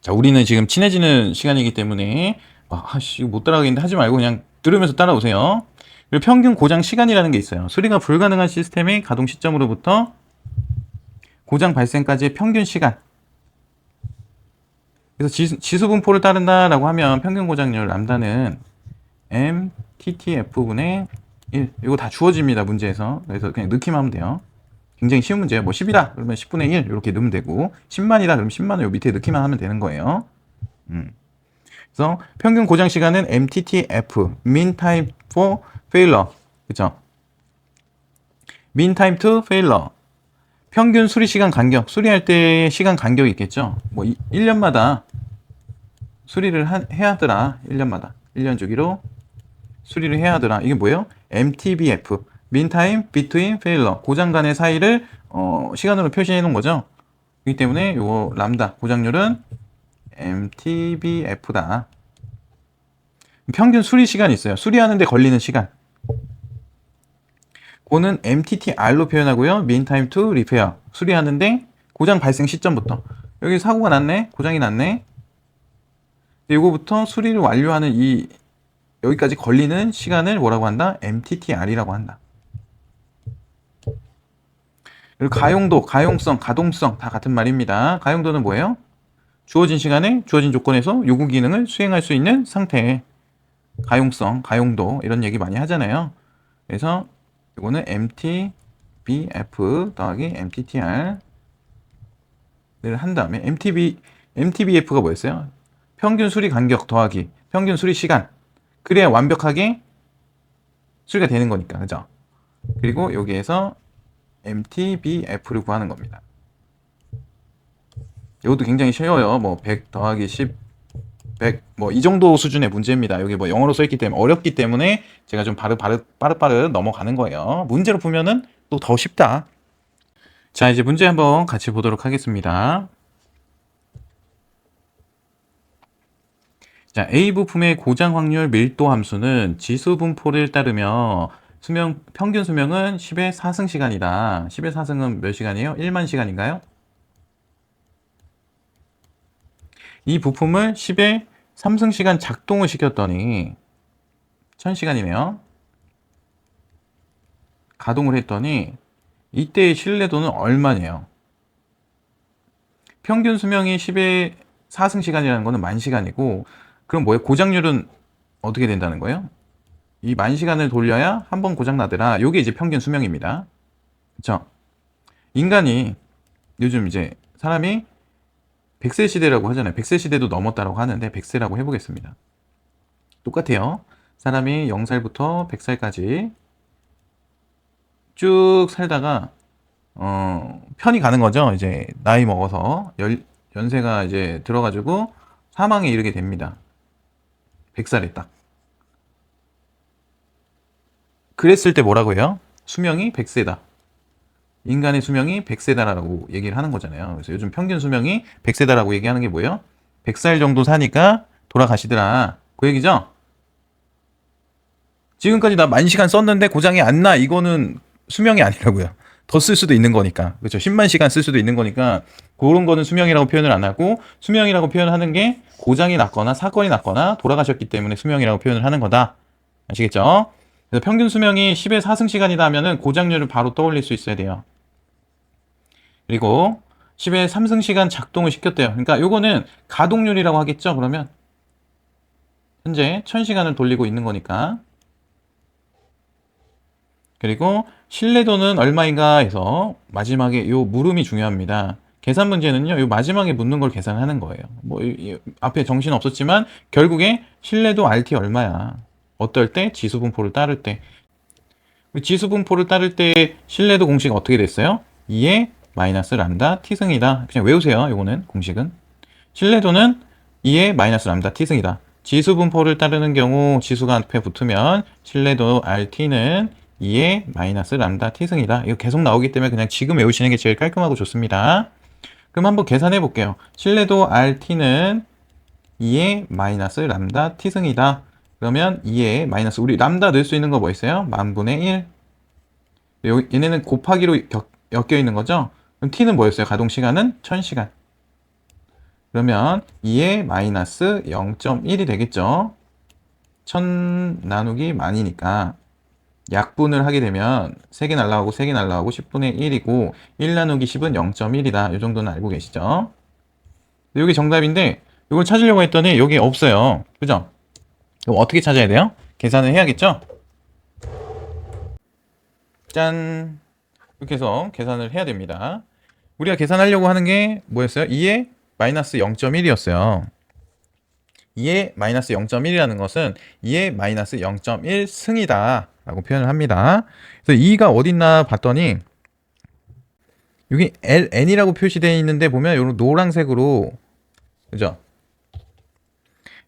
자, 우리는 지금 친해지는 시간이기 때문에 이거 못 따라가겠는데 하지 말고 그냥 들으면서 따라오세요. 그리고 평균 고장 시간이라는 게 있어요. 수리가 불가능한 시스템의 가동 시점으로부터 고장 발생까지의 평균 시간. 그래서 지수 분포를 따른다라고 하면 평균 고장률 람다는 MTTF분의 1. 이거 다 주어집니다, 문제에서. 그래서 그냥 넣기만 하면 돼요. 굉장히 쉬운 문제예요. 뭐 10이다 그러면 10분의 1 이렇게 넣으면 되고 10만이다 그러면 10만을 요 밑에 넣기만 하면 되는 거예요. 그래서 평균 고장 시간은 MTTF, Mean Time for Failure. 그죠? Mean Time to Failure. 평균 수리 시간 간격, 수리할 때의 시간 간격이 있겠죠. 뭐 1년마다 수리를 해야 하더라. 1년마다 1년 주기로 수리를 해야 하더라. 이게 뭐예요? MTBF, Mean Time Between Failure. 고장 간의 사이를 시간으로 표시해 놓은 거죠. 그렇기 때문에 요 람다 고장률은 MTBF다. 평균 수리 시간이 있어요. 수리하는데 걸리는 시간. 그거는 MTTR로 표현하고요. Mean Time to Repair. 수리하는데 고장 발생 시점부터. 여기 사고가 났네. 고장이 났네. 이거부터 수리를 완료하는 여기까지 걸리는 시간을 뭐라고 한다? MTTR이라고 한다. 그리고 가용도, 가용성, 가동성 다 같은 말입니다. 가용도는 뭐예요? 주어진 시간에 주어진 조건에서 요구 기능을 수행할 수 있는 상태. 가용성, 가용도 이런 얘기 많이 하잖아요. 그래서 이거는 MTBF 더하기 MTTR을 한 다음에 MTBF가 뭐였어요? 평균 수리 간격 더하기 평균 수리 시간. 그래야 완벽하게 수리가 되는 거니까. 그죠? 그리고 여기에서 MTBF를 구하는 겁니다. 이것도 굉장히 쉬워요. 뭐 100 더하기 10 100 뭐 이 정도 수준의 문제입니다. 여기 뭐 영어로 써있기 때문에 어렵기 때문에 제가 좀 빠르빠르 넘어가는 거예요. 문제로 보면은 또 더 쉽다. 자, 이제 문제 한번 같이 보도록 하겠습니다. 자, A 부품의 고장 확률 밀도 함수는 지수 분포를 따르며 평균 수명은 10의 4승 시간이다. 10의 4승은 몇 시간이에요? 1만 시간인가요? 이 부품을 10의 3승 시간 작동을 시켰더니 1000시간이네요. 가동을 했더니 이때의 신뢰도는 얼마냐요? 평균 수명이 10의 4승 시간이라는 거는 만 시간이고 그럼 뭐예요? 고장률은 어떻게 된다는 거예요? 이 만 시간을 돌려야 한 번 고장 나더라. 요게 이제 평균 수명입니다. 그쵸? 인간이 요즘 이제 사람이 100세 시대라고 하잖아요. 100세 시대도 넘었다라고 하는데 100세라고 해보겠습니다. 똑같아요. 사람이 0살부터 100살까지 쭉 살다가 편이 가는 거죠. 이제 나이 먹어서 연세가 이제 들어가지고 사망에 이르게 됩니다. 100살에 딱. 그랬을 때 뭐라고 해요? 수명이 100세다. 인간의 수명이 100세다라고 얘기를 하는 거잖아요. 그래서 요즘 평균 수명이 100세다라고 얘기하는 게 뭐예요? 100살 정도 사니까 돌아가시더라. 그 얘기죠? 지금까지 나 10,000시간 썼는데 고장이 안 나. 이거는 수명이 아니라고요. 더 쓸 수도 있는 거니까. 그렇죠. 10만 시간 쓸 수도 있는 거니까 그런 거는 수명이라고 표현을 안 하고 수명이라고 표현하는 게 고장이 났거나 사건이 났거나 돌아가셨기 때문에 수명이라고 표현을 하는 거다. 아시겠죠? 그래서 평균 수명이 10의 4승시간이다 하면은 고장률을 바로 떠올릴 수 있어야 돼요. 그리고 10의 3승시간 작동을 시켰대요. 그러니까 요거는 가동률이라고 하겠죠. 그러면 현재 1000시간을 돌리고 있는 거니까. 그리고 신뢰도는 얼마인가 해서 마지막에 요 물음이 중요합니다. 계산 문제는요, 요 마지막에 묻는 걸 계산하는 거예요. 뭐, 앞에 정신 없었지만, 결국에 신뢰도 RT 얼마야. 어떨 때? 지수분포를 따를 때. 지수분포를 따를 때 신뢰도 공식 어떻게 됐어요? 2의 마이너스 람다 t승이다. 그냥 외우세요. 요거는 공식은. 신뢰도는 2의 마이너스 람다 t승이다. 지수분포를 따르는 경우 지수가 앞에 붙으면 신뢰도 RT는 2의 마이너스 람다 t승이다. 이거 계속 나오기 때문에 그냥 지금 외우시는 게 제일 깔끔하고 좋습니다. 그럼 한번 계산해 볼게요. 신뢰도 RT는 2의 마이너스 람다 t승이다. 그러면 2의 마이너스, 우리 람다 넣을 수 있는 거 뭐 있어요? 만분의 1. 얘네는 곱하기로 엮여 있는 거죠? 그럼 t는 뭐였어요? 가동 시간은 1000시간. 그러면 2의 마이너스 0.1이 되겠죠? 1000 나누기 만이니까 약분을 하게 되면 3개 날라가고 3개 날라가고 10분의 1이고 1 나누기 10은 0.1이다. 이 정도는 알고 계시죠? 여기 정답인데 이걸 찾으려고 했더니 여기 없어요. 그죠? 그럼 어떻게 찾아야 돼요? 계산을 해야겠죠? 짠! 이렇게 해서 계산을 해야 됩니다. 우리가 계산하려고 하는 게 뭐였어요? 2의 마이너스 0.1이었어요. 2의 마이너스 0.1이라는 것은 2의 마이너스 0.1 승이다 라고 표현을 합니다. 그래서 2가 어딨나 봤더니 여기 ln이라고 표시되어 있는데 보면 요 노란색으로, 그죠?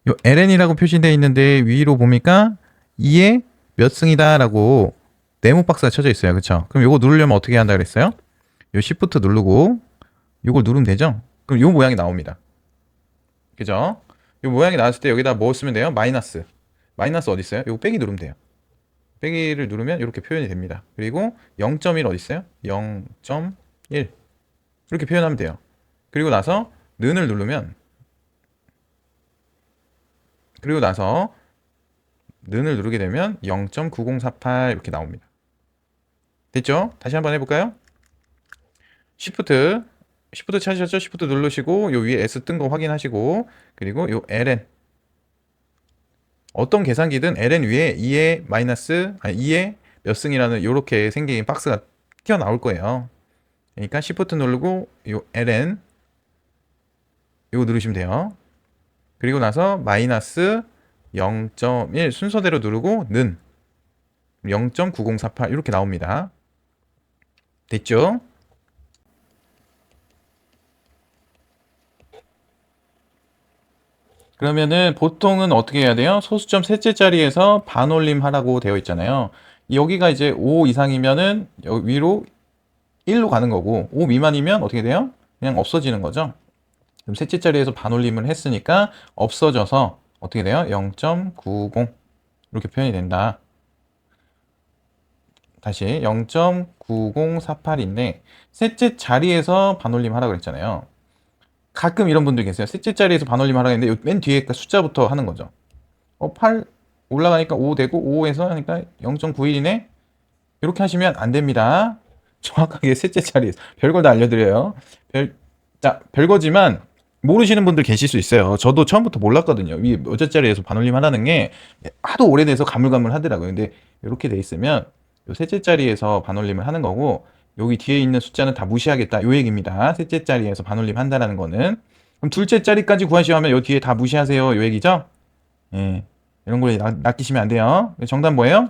요 ln이라고 표시되어 있는데 위로 보니까 2의 몇 승이다 라고 네모 박스가 쳐져 있어요. 그쵸? 그럼 요거 누르려면 어떻게 한다 그랬어요? 요 Shift 누르고 요걸 누르면 되죠? 그럼 요 모양이 나옵니다. 그죠? 요 모양이 나왔을 때 여기다 뭐 쓰면 돼요? 마이너스. 마이너스 어디 있어요? 요거 빼기 누르면 돼요. 빼기를 누르면 이렇게 표현이 됩니다. 그리고 0.1 어디 있어요? 0.1 이렇게 표현하면 돼요. 그리고 나서 는을 누르면, 그리고 나서 는을 누르게 되면 0.9048 이렇게 나옵니다. 됐죠? 다시 한번 해볼까요? Shift 찾으셨죠? Shift 누르시고 요 위에 S 뜬 거 확인하시고, 그리고 요 ln, 어떤 계산기든 ln 위에 2의 마이너스, 아니 2의 몇 승이라는 요렇게 생긴 박스가 튀어나올 거예요. 그러니까 Shift 누르고 요 ln 이거 누르시면 돼요. 그리고 나서 마이너스 0.1 순서대로 누르고 는 0.9048 이렇게 나옵니다. 됐죠? 그러면은 보통은 어떻게 해야 돼요? 소수점 셋째 자리에서 반올림 하라고 되어 있잖아요. 여기가 이제 5 이상이면은 위로 1로 가는 거고 5 미만이면 어떻게 돼요? 그냥 없어지는 거죠. 그럼 셋째 자리에서 반올림을 했으니까 없어져서 어떻게 돼요? 0.90 이렇게 표현이 된다. 다시 0.9048인데 셋째 자리에서 반올림 하라고 그랬잖아요. 가끔 이런 분들 계세요. 셋째 자리에서 반올림 하라고 했는데 맨 뒤에 숫자부터 하는 거죠. 8 올라가니까 5 되고 5에서 하니까 0.91이네? 이렇게 하시면 안 됩니다. 정확하게 셋째 자리에서. 별걸 다 알려드려요. 별거지만 모르시는 분들 계실 수 있어요. 저도 처음부터 몰랐거든요. 이 몇째 자리에서 반올림 하라는 게 하도 오래돼서 가물가물 하더라고요. 근데 이렇게 돼 있으면 요 셋째 자리에서 반올림을 하는 거고 여기 뒤에 있는 숫자는 다 무시하겠다 요 얘기입니다. 셋째 자리에서 반올림 한다는 거는. 그럼 둘째 자리까지 구하시려 하면 요 뒤에 다 무시하세요 요 얘기죠. 예, 이런 걸 낚이시면 안 돼요. 정답 뭐예요?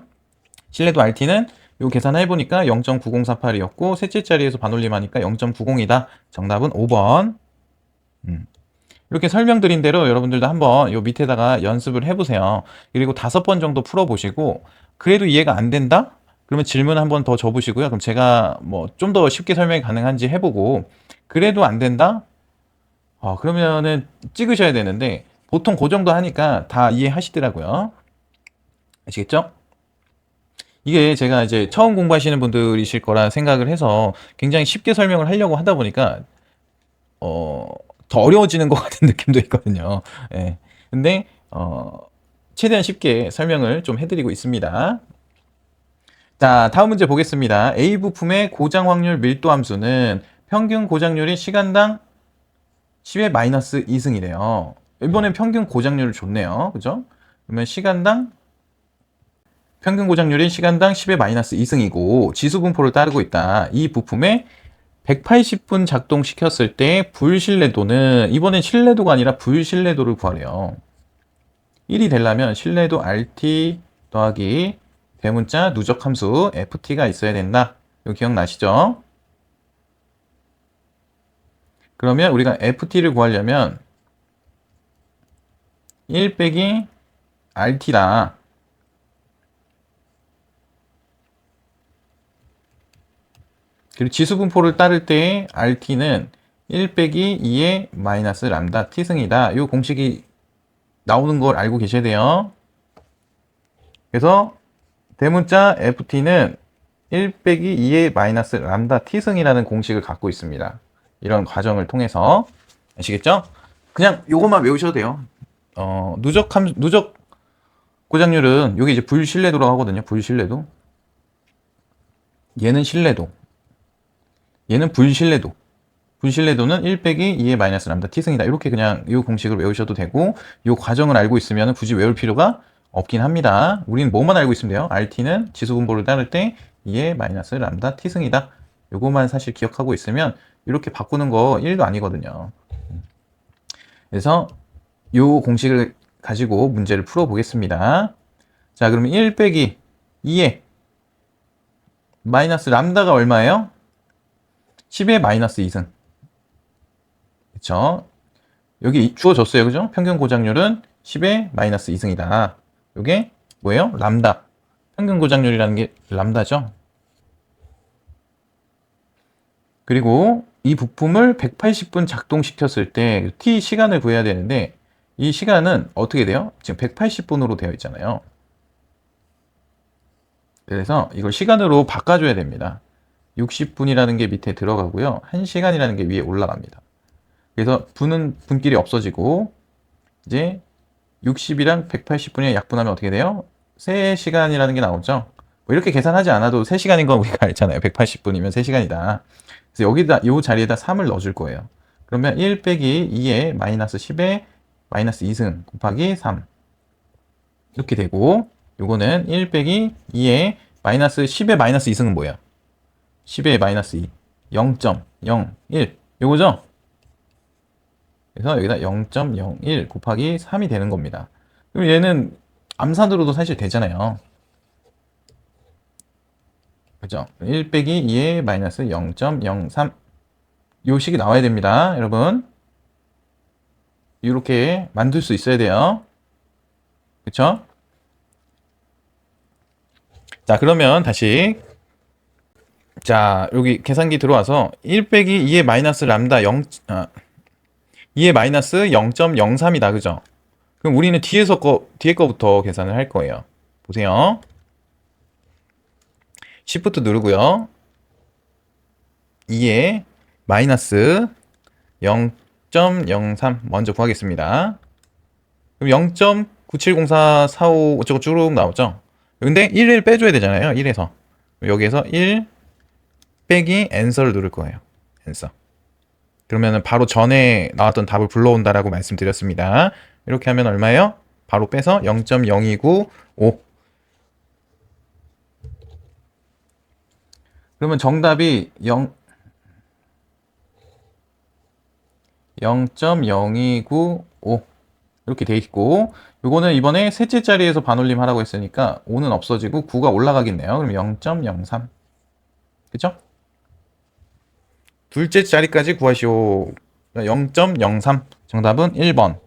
신뢰도 RT는 요 계산을 해보니까 0.9048이었고 셋째 자리에서 반올림 하니까 0.90이다. 정답은 5번. 이렇게 설명드린 대로 여러분들도 한번 요 밑에다가 연습을 해보세요. 그리고 5번 정도 풀어보시고 그래도 이해가 안 된다? 그러면 질문 한번 더 줘보시고요. 그럼 제가 뭐 좀 더 쉽게 설명이 가능한지 해보고 그래도 안 된다? 그러면은 찍으셔야 되는데 보통 그 정도 하니까 다 이해하시더라고요. 아시겠죠? 이게 제가 이제 처음 공부하시는 분들이실 거라 생각을 해서 굉장히 쉽게 설명을 하려고 하다 보니까 어, 더 어려워지는 것 같은 느낌도 있거든요. 예. 근데 최대한 쉽게 설명을 좀 해드리고 있습니다. 자, 다음 문제 보겠습니다. A 부품의 고장 확률 밀도 함수는 평균 고장률이 시간당 10의 마이너스 2승이래요. 이번엔 평균 고장률을 줬네요. 그죠? 그러면 평균 고장률이 시간당 10의 마이너스 2승이고 지수 분포를 따르고 있다. 이 부품에 180분 작동시켰을 때 불신뢰도는 이번엔 신뢰도가 아니라 불신뢰도를 구하래요. 1이 되려면 신뢰도 RT 더하기 대문자 누적 함수 FT가 있어야 된다. 이거 기억나시죠? 그러면 우리가 FT를 구하려면 1 빼기 RT다. 그리고 지수 분포를 따를 때 RT는 1 빼기 2의 마이너스 람다 T승이다. 이 공식이 나오는 걸 알고 계셔야 돼요. 그래서 대문자 FT는 1 빼기 2의 마이너스 람다 T승이라는 공식을 갖고 있습니다. 이런 과정을 통해서 아시겠죠? 그냥 요것만 외우셔도 돼요. 누적 고장률은 여기 이제 불신뢰도라고 하거든요. 불신뢰도. 얘는 신뢰도. 얘는 불신뢰도. 불신뢰도는 1 빼기 2의 마이너스 람다 T승이다. 이렇게 그냥 이 공식을 외우셔도 되고 이 과정을 알고 있으면 굳이 외울 필요가 없긴 합니다. 우리는 뭐만 알고 있으면 돼요. RT는 지수 분포를 따를 때 2의 마이너스 람다 T승이다. 요거만 사실 기억하고 있으면 이렇게 바꾸는 거 1도 아니거든요. 그래서 이 공식을 가지고 문제를 풀어보겠습니다. 자, 그러면 1 빼기 2의 마이너스 람다가 얼마예요? 10의 마이너스 2승. 그쵸? 여기 주어졌어요. 그죠? 평균 고장률은 10의 마이너스 2승이다. 이게 뭐예요? 람다. 평균 고장률이라는 게 람다죠. 그리고 이 부품을 180분 작동시켰을 때 T 시간을 구해야 되는데 이 시간은 어떻게 돼요? 지금 180분으로 되어 있잖아요. 그래서 이걸 시간으로 바꿔줘야 됩니다. 60분이라는 게 밑에 들어가고요. 1시간이라는 게 위에 올라갑니다. 그래서 분길이 없어지고 이제 60이랑 180분에 약분하면 어떻게 돼요? 3시간이라는 게 나오죠. 뭐 이렇게 계산하지 않아도 3시간인 건 우리가 알잖아요. 180분이면 3시간이다. 그래서 여기다 이 자리에다 3을 넣어줄 거예요. 그러면 1 빼기 2의 마이너스 10의 마이너스 2승 곱하기 3 이렇게 되고 요거는 1 빼기 2의 마이너스 10의 마이너스 2승은 뭐예요? 10의 마이너스 2 0.01 요거죠? 그래서 여기다 0.01 곱하기 3이 되는 겁니다. 그럼 얘는 암산으로도 사실 되잖아요. 그죠? 1 빼기 2의 마이너스 0.03 요 식이 나와야 됩니다. 여러분 이렇게 만들 수 있어야 돼요. 그쵸? 자, 그러면 다시 자, 여기 계산기 들어와서 1 빼기 2의 마이너스 람다 2의 마이너스 0.03이다. 그죠? 그럼 우리는 뒤에 거부터 계산을 할 거예요. 보세요. Shift 누르고요. 2의 마이너스 0.03 먼저 구하겠습니다. 그럼 0.970445 어쩌고 쭉 나오죠? 근데 1을 빼줘야 되잖아요. 1에서. 여기에서 1 빼기 answer를 누를 거예요. answer. 그러면 바로 전에 나왔던 답을 불러온다라고 말씀드렸습니다. 이렇게 하면 얼마예요? 바로 빼서 0.0295. 그러면 정답이 0.0295 이렇게 돼 있고 요거는 이번에 셋째 자리에서 반올림 하라고 했으니까 5는 없어지고 9가 올라가겠네요. 그럼 0.03 그쵸? 둘째 자리까지 구하시오. 0.03 정답은 1번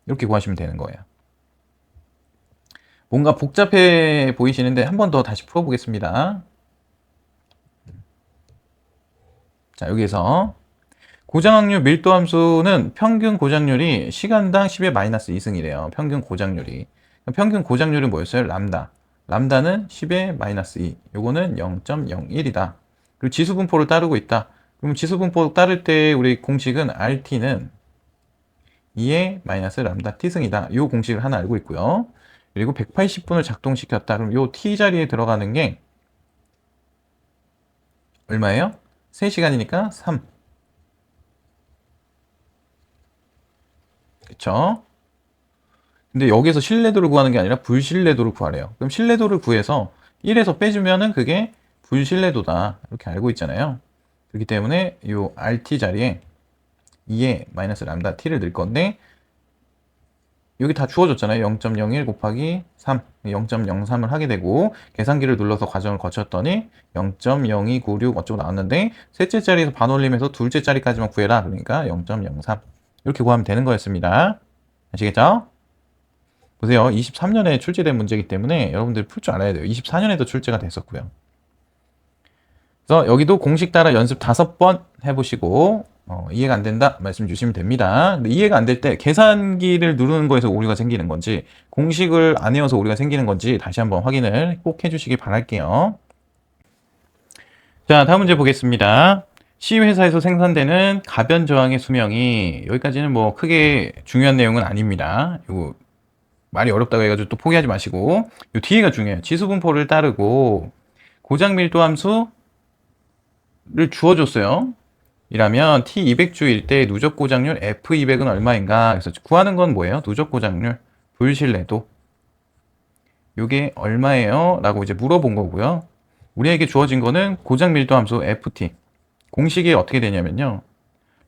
이렇게 구하시면 되는 거예요. 뭔가 복잡해 보이시는데 한 번 더 다시 풀어보겠습니다. 자, 여기에서 고장확률 밀도 함수는 평균 고장률이 시간당 10의 마이너스 2승이래요. 평균 고장률이. 평균 고장률은 뭐였어요? 람다. 람다는 10의 마이너스 2. 요거는 0.01이다. 그리고 지수분포를 따르고 있다. 그럼 지수분포 따를 때 우리 공식은 RT는 2의 마이너스 람다 T승이다. 요 공식을 하나 알고 있고요. 그리고 180분을 작동시켰다. 그럼 요 T 자리에 들어가는 게 얼마예요? 3시간이니까 3. 그쵸? 근데 여기서 신뢰도를 구하는 게 아니라 불신뢰도를 구하래요. 그럼 신뢰도를 구해서 1에서 빼주면은 그게 불신뢰도다. 이렇게 알고 있잖아요. 그렇기 때문에 이 RT 자리에 2의 마이너스 람다 T를 넣을 건데 여기 다 주어졌잖아요. 0.01 곱하기 3, 0.03을 하게 되고 계산기를 눌러서 과정을 거쳤더니 0.0296 어쩌고 나왔는데 셋째 자리에서 반올림해서 둘째 자리까지만 구해라. 그러니까 0.03 이렇게 구하면 되는 거였습니다. 아시겠죠? 보세요. 23년에 출제된 문제이기 때문에 여러분들 풀 줄 알아야 돼요. 24년에도 출제가 됐었고요. 그래서 여기도 공식 따라 연습 5번 해보시고 이해가 안 된다 말씀 주시면 됩니다. 근데 이해가 안 될 때 계산기를 누르는 거에서 오류가 생기는 건지 공식을 안 외워서 오류가 생기는 건지 다시 한번 확인을 꼭 해주시기 바랄게요. 자, 다음 문제 보겠습니다. C 회사에서 생산되는 가변 저항의 수명이 여기까지는 뭐 크게 중요한 내용은 아닙니다. 이거 말이 어렵다고 해가지고 또 포기하지 마시고 이 뒤에가 중요해요. 지수분포를 따르고 고장 밀도 함수를 주어줬어요. 이라면 T200주일 때 누적 고장률 F200은 얼마인가? 그래서 구하는 건 뭐예요? 누적 고장률, 불신뢰도. 이게 얼마예요? 라고 이제 물어본 거고요. 우리에게 주어진 거는 고장 밀도 함수 FT. 공식이 어떻게 되냐면요.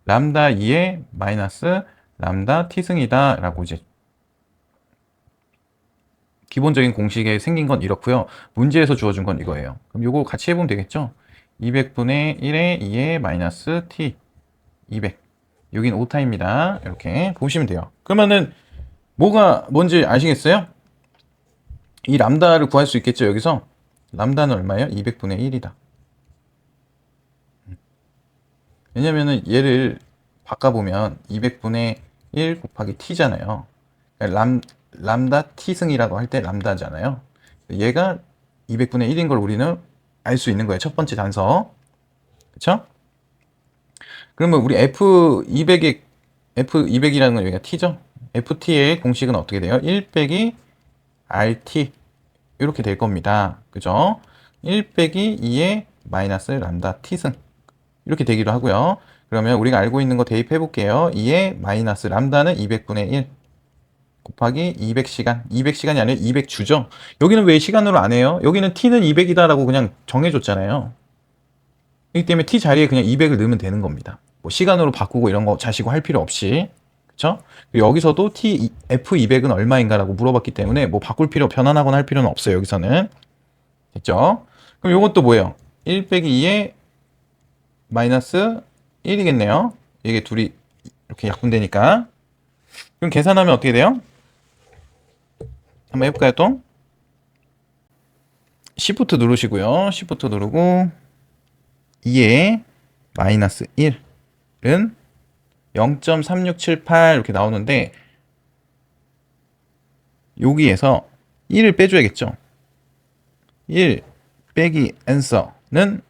람다 2의 마이너스 람다 T승이다. 라고 이제 기본적인 공식에 생긴 건 이렇고요. 문제에서 주어준 건 이거예요. 그럼 이거 같이 해보면 되겠죠? 200분의 1의 2의 마이너스 t 200. 여긴 오타입니다. 이렇게 보시면 돼요. 그러면은 뭐가 뭔지 아시겠어요? 이 람다를 구할 수 있겠죠, 여기서? 람다는 얼마예요? 200분의 1이다. 왜냐면은 얘를 바꿔보면 200분의 1 곱하기 t잖아요. 람다 t승이라고 할 때 람다잖아요. 얘가 200분의 1인 걸 우리는 알 수 있는 거예요. 첫 번째 단서. 그쵸? 그러면 우리 F200이라는 건 여기가 t죠? FT의 공식은 어떻게 돼요? 1 빼기 RT. 이렇게 될 겁니다. 그죠? 1 빼기 2의 마이너스 람다 t승. 이렇게 되기도 하고요. 그러면 우리가 알고 있는 거 대입해 볼게요. 2의 마이너스 람다는 200분의 1 곱하기 200시간. 200시간이 아니라 200주죠? 여기는 왜 시간으로 안 해요? 여기는 t는 200이다라고 그냥 정해줬잖아요. 그렇기 때문에 t 자리에 그냥 200을 넣으면 되는 겁니다. 뭐 시간으로 바꾸고 이런 거 자시고 할 필요 없이. 그쵸? 여기서도 F200은 얼마인가라고 물어봤기 때문에 뭐 바꿀 필요, 변환하거나 할 필요는 없어요. 여기서는. 됐죠? 그럼 요것도 뭐예요? 1 빼기 2의 마이너스 1이겠네요. 이게 둘이 이렇게 약분되니까. 그럼 계산하면 어떻게 돼요? 한번 해볼까요, 또? Shift 누르시고요. Shift 누르고 2의 마이너스 1은 0.3678 이렇게 나오는데 여기에서 1을 빼줘야겠죠. 1 빼기 answer는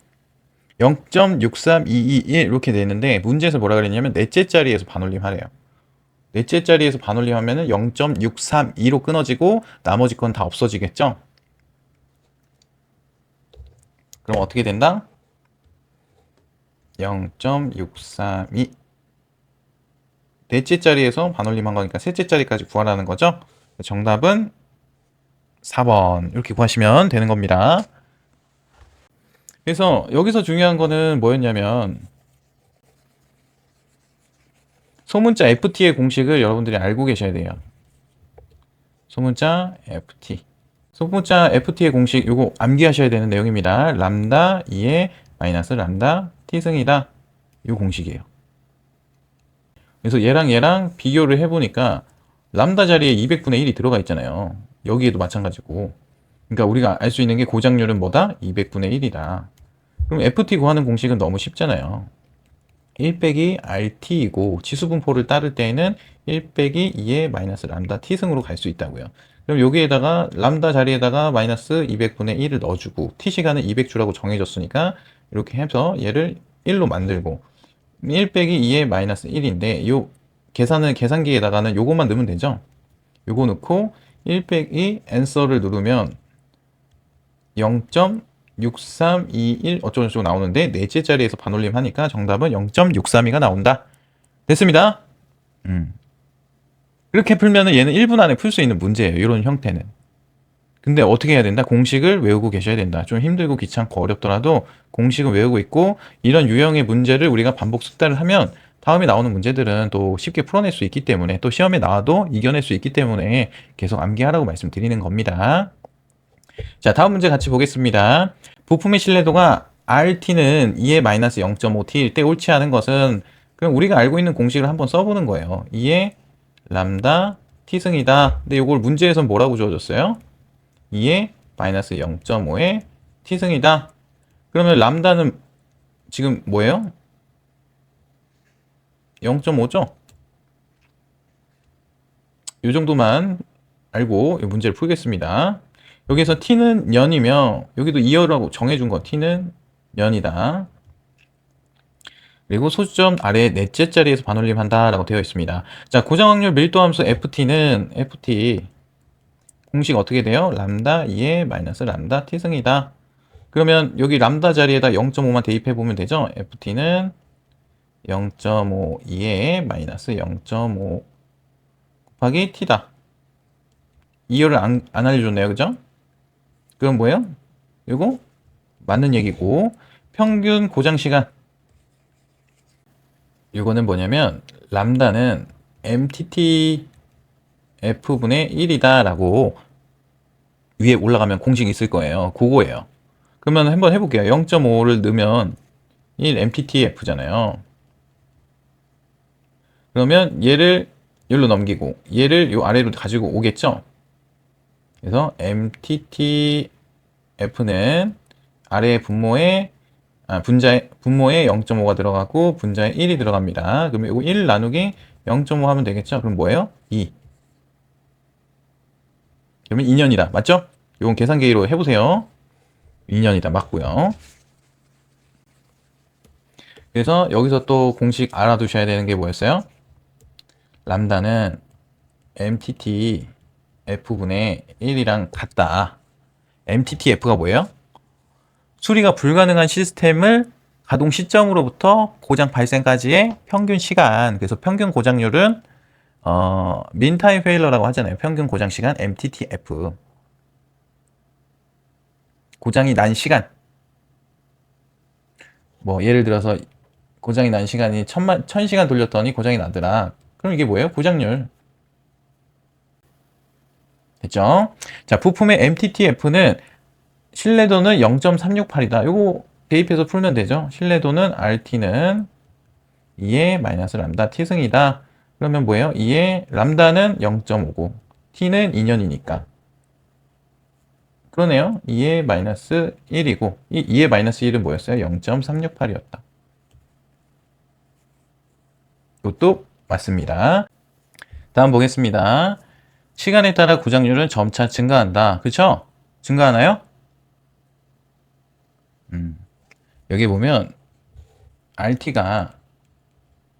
0.63221 이렇게 되는데 문제에서 뭐라 그랬냐면 넷째 자리에서 반올림 하래요. 넷째 자리에서 반올림 하면은 0.632로 끊어지고 나머지 건 다 없어지겠죠. 그럼 어떻게 된다? 0.632 넷째 자리에서 반올림한 거니까 셋째 자리까지 구하라는 거죠. 정답은 4번 이렇게 구하시면 되는 겁니다. 그래서 여기서 중요한 거는 뭐였냐면 소문자 FT의 공식을 여러분들이 알고 계셔야 돼요. 소문자 FT. 소문자 FT의 공식 이거 암기하셔야 되는 내용입니다. 람다 2의 마이너스 람다 t승이다. 이 공식이에요. 그래서 얘랑 비교를 해보니까 람다 자리에 200분의 1이 들어가 있잖아요. 여기에도 마찬가지고. 그러니까 우리가 알 수 있는 게 고장률은 뭐다? 200분의 1이다. 그럼 FT 구하는 공식은 너무 쉽잖아요. 1 빼기 RT이고 지수분포를 따를 때에는 1 빼기 2의 마이너스 람다 T승으로 갈 수 있다고요. 그럼 여기에다가 람다 자리에다가 마이너스 200분의 1을 넣어주고 T시간은 200주라고 정해졌으니까 이렇게 해서 얘를 1로 만들고 1 빼기 2의 마이너스 1인데 요 계산은 계산기에다가는 요것만 넣으면 되죠. 요거 넣고 1 빼기 앤서를 누르면 0.6321 어쩌고저쩌고 나오는데 넷째 자리에서 반올림 하니까 정답은 0.632가 나온다. 됐습니다. 이렇게 풀면은 얘는 1분 안에 풀 수 있는 문제예요. 이런 형태는. 근데 어떻게 해야 된다? 공식을 외우고 계셔야 된다. 좀 힘들고 귀찮고 어렵더라도 공식을 외우고 있고 이런 유형의 문제를 우리가 반복 숙달을 하면 다음에 나오는 문제들은 또 쉽게 풀어낼 수 있기 때문에 또 시험에 나와도 이겨낼 수 있기 때문에 계속 암기하라고 말씀드리는 겁니다. 자, 다음 문제 같이 보겠습니다. 부품의 신뢰도가 RT는 2의 마이너스 0.5T일 때 옳지 않은 것은 그럼 우리가 알고 있는 공식을 한번 써보는 거예요. 2의 람다 T승이다. 근데 이걸 문제에선 뭐라고 주어졌어요? 2의 마이너스 0.5의 T승이다. 그러면 람다는 지금 뭐예요? 0.5죠? 이 정도만 알고 이 문제를 풀겠습니다. 여기서 t는 년이며 여기도 2여라고 정해준 거 t는 년이다. 그리고 소수점 아래 넷째 자리에서 반올림한다 라고 되어 있습니다. 자, 고정확률 밀도함수 ft는 ft 공식 어떻게 돼요? 람다 2의 마이너스 람다 t승이다. 그러면 여기 람다 자리에다 0.5만 대입해 보면 되죠? ft는 0.5 2의 마이너스 0.5 곱하기 t다. 2여를 안 알려줬네요. 그죠? 그럼 뭐예요? 이거 맞는 얘기고 평균 고장시간 이거는 뭐냐면 람다는 MTT F분의 1이다 라고 위에 올라가면 공식이 있을 거예요. 그거예요. 그러면 한번 해볼게요. 0.5를 넣으면 1 MTT F잖아요. 그러면 얘를 여기로 넘기고 얘를 요 아래로 가지고 오겠죠? 그래서 MTT F는 아래 분모에 분모에 0.5가 들어가고 분자에 1이 들어갑니다. 그러면 이거 1 나누기 0.5 하면 되겠죠? 그럼 뭐예요? 2. 그러면 2년이다. 맞죠? 이건 계산기로 해보세요. 2년이다. 맞고요. 그래서 여기서 또 공식 알아두셔야 되는 게 뭐였어요? 람다는 MTT F분의 1이랑 같다. MTT F가 뭐예요? 수리가 불가능한 시스템을 가동 시점으로부터 고장 발생까지의 평균 시간. 그래서 평균 고장률은 mean time failure라고 하잖아요. 평균 고장 시간 MTTF. 고장이 난 시간. 뭐 예를 들어서 고장이 난 시간이 1000시간 돌렸더니 고장이 나더라. 그럼 이게 뭐예요? 고장률. 됐죠? 자, 부품의 MTTF는 신뢰도는 0.368이다. 요거 대입해서 풀면 되죠. 신뢰도는 RT는 2의 마이너스 람다 T승이다. 그러면 뭐예요? 2의 람다는 0.5고 T는 2년이니까. 그러네요. 2의 마이너스 1이고 이 2의 마이너스 1은 뭐였어요? 0.368이었다. 이것도 맞습니다. 다음 보겠습니다. 시간에 따라 고장률은 점차 증가한다. 그쵸? 증가하나요? 여기 보면 RT가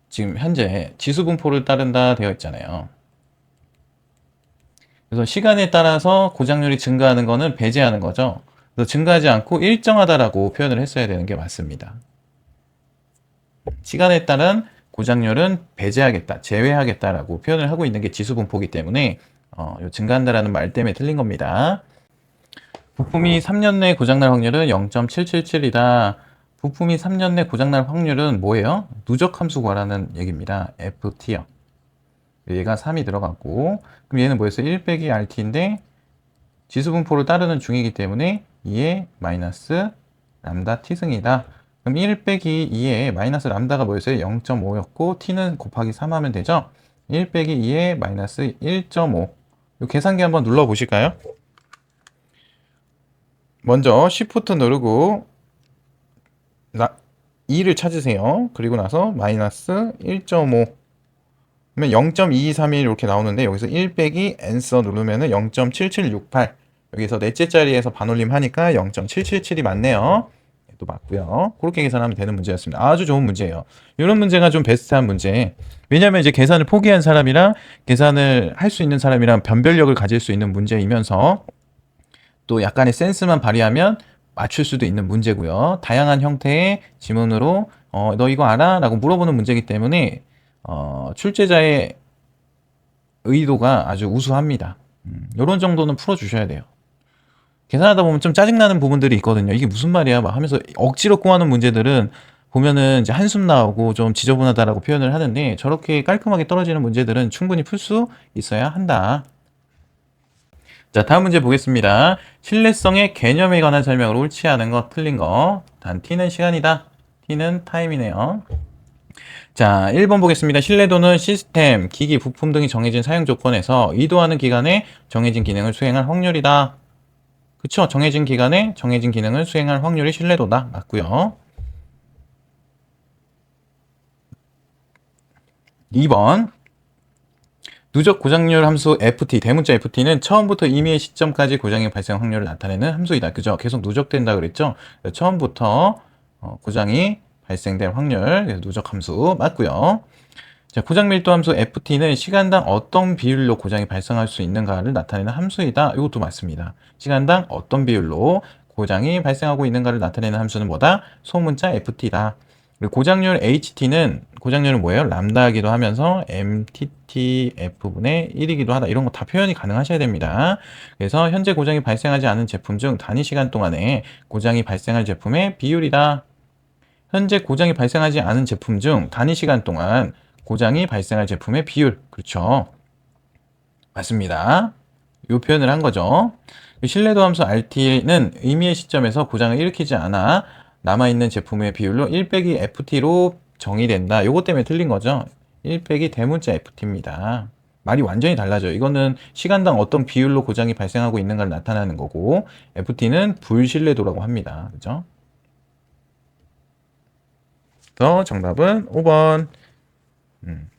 지금 현재 지수분포를 따른다 되어 있잖아요. 그래서 시간에 따라서 고장률이 증가하는 거는 배제하는 거죠. 그래서 증가하지 않고 일정하다라고 표현을 했어야 되는 게 맞습니다. 시간에 따른 고장률은 배제하겠다, 제외하겠다라고 표현을 하고 있는 게 지수분포이기 때문에 증가한다라는 말 때문에 틀린 겁니다. 부품이 3년 내 고장날 확률은 0.777이다. 부품이 3년 내 고장날 확률은 뭐예요? 누적 함수 구하라는 얘기입니다. FT요. 얘가 3이 들어갔고 그럼 얘는 뭐였어요? 1 빼기 RT인데 지수분포를 따르는 중이기 때문에 2의 마이너스 람다 T승이다. 그럼 1 빼기 2의 마이너스 람다가 뭐였어요? 0.5였고 T는 곱하기 3 하면 되죠? 1 빼기 2의 마이너스 1.5 이 계산기 한번 눌러 보실까요? 먼저 Shift 누르고 2를 찾으세요. 그리고 나서 마이너스 1.5 그러면 0.2231 이렇게 나오는데 여기서 1 빼기 엔서 누르면은 0.7768 여기서 넷째 자리에서 반올림 하니까 0.777이 맞네요. 또 맞고요. 그렇게 계산하면 되는 문제였습니다. 아주 좋은 문제예요. 이런 문제가 좀 베스트한 문제. 왜냐하면 이제 계산을 포기한 사람이랑 계산을 할 수 있는 사람이랑 변별력을 가질 수 있는 문제이면서 또 약간의 센스만 발휘하면 맞출 수도 있는 문제고요. 다양한 형태의 지문으로 너 이거 알아? 라고 물어보는 문제이기 때문에 출제자의 의도가 아주 우수합니다. 이런 정도는 풀어주셔야 돼요. 계산하다 보면 좀 짜증나는 부분들이 있거든요. 이게 무슨 말이야? 막 하면서 억지로 구하는 문제들은 보면은 이제 한숨 나오고 좀 지저분하다라고 표현을 하는데 저렇게 깔끔하게 떨어지는 문제들은 충분히 풀 수 있어야 한다. 자, 다음 문제 보겠습니다. 신뢰성의 개념에 관한 설명으로 옳지 않은 거, 틀린 거. 단 t는 시간이다. t는 타임이네요. 자, 1번 보겠습니다. 신뢰도는 시스템, 기기, 부품 등이 정해진 사용 조건에서 의도하는 기간에 정해진 기능을 수행할 확률이다. 그쵸? 정해진 기간에 정해진 기능을 수행할 확률이 신뢰도다. 맞고요. 2번 누적 고장률 함수 ft, 대문자 ft는 처음부터 임의의 시점까지 고장의 발생 확률을 나타내는 함수이다. 그죠? 계속 누적된다 그랬죠? 처음부터 고장이 발생될 확률, 그래서 누적 함수 맞고요. 자, 고장 밀도 함수 ft는 시간당 어떤 비율로 고장이 발생할 수 있는가를 나타내는 함수이다. 이것도 맞습니다. 시간당 어떤 비율로 고장이 발생하고 있는가를 나타내는 함수는 뭐다? 소문자 ft다. 그리고 고장률은 뭐예요? 람다이기도 하면서 mttf분의 1이기도 하다. 이런 거 다 표현이 가능하셔야 됩니다. 그래서 현재 고장이 발생하지 않은 제품 중 단위 시간 동안에 고장이 발생할 제품의 비율이다. 현재 고장이 발생하지 않은 제품 중 단위 시간 동안 고장이 발생할 제품의 비율. 그렇죠. 맞습니다. 이 표현을 한 거죠. 신뢰도 함수 RT는 의미의 시점에서 고장을 일으키지 않아 남아있는 제품의 비율로 1 빼기 FT로 정의된다. 요거 때문에 틀린 거죠. 1 빼기 대문자 FT입니다. 말이 완전히 달라져요. 이거는 시간당 어떤 비율로 고장이 발생하고 있는가를 나타내는 거고 FT는 불신뢰도라고 합니다. 그죠? 그래서 정답은 5번.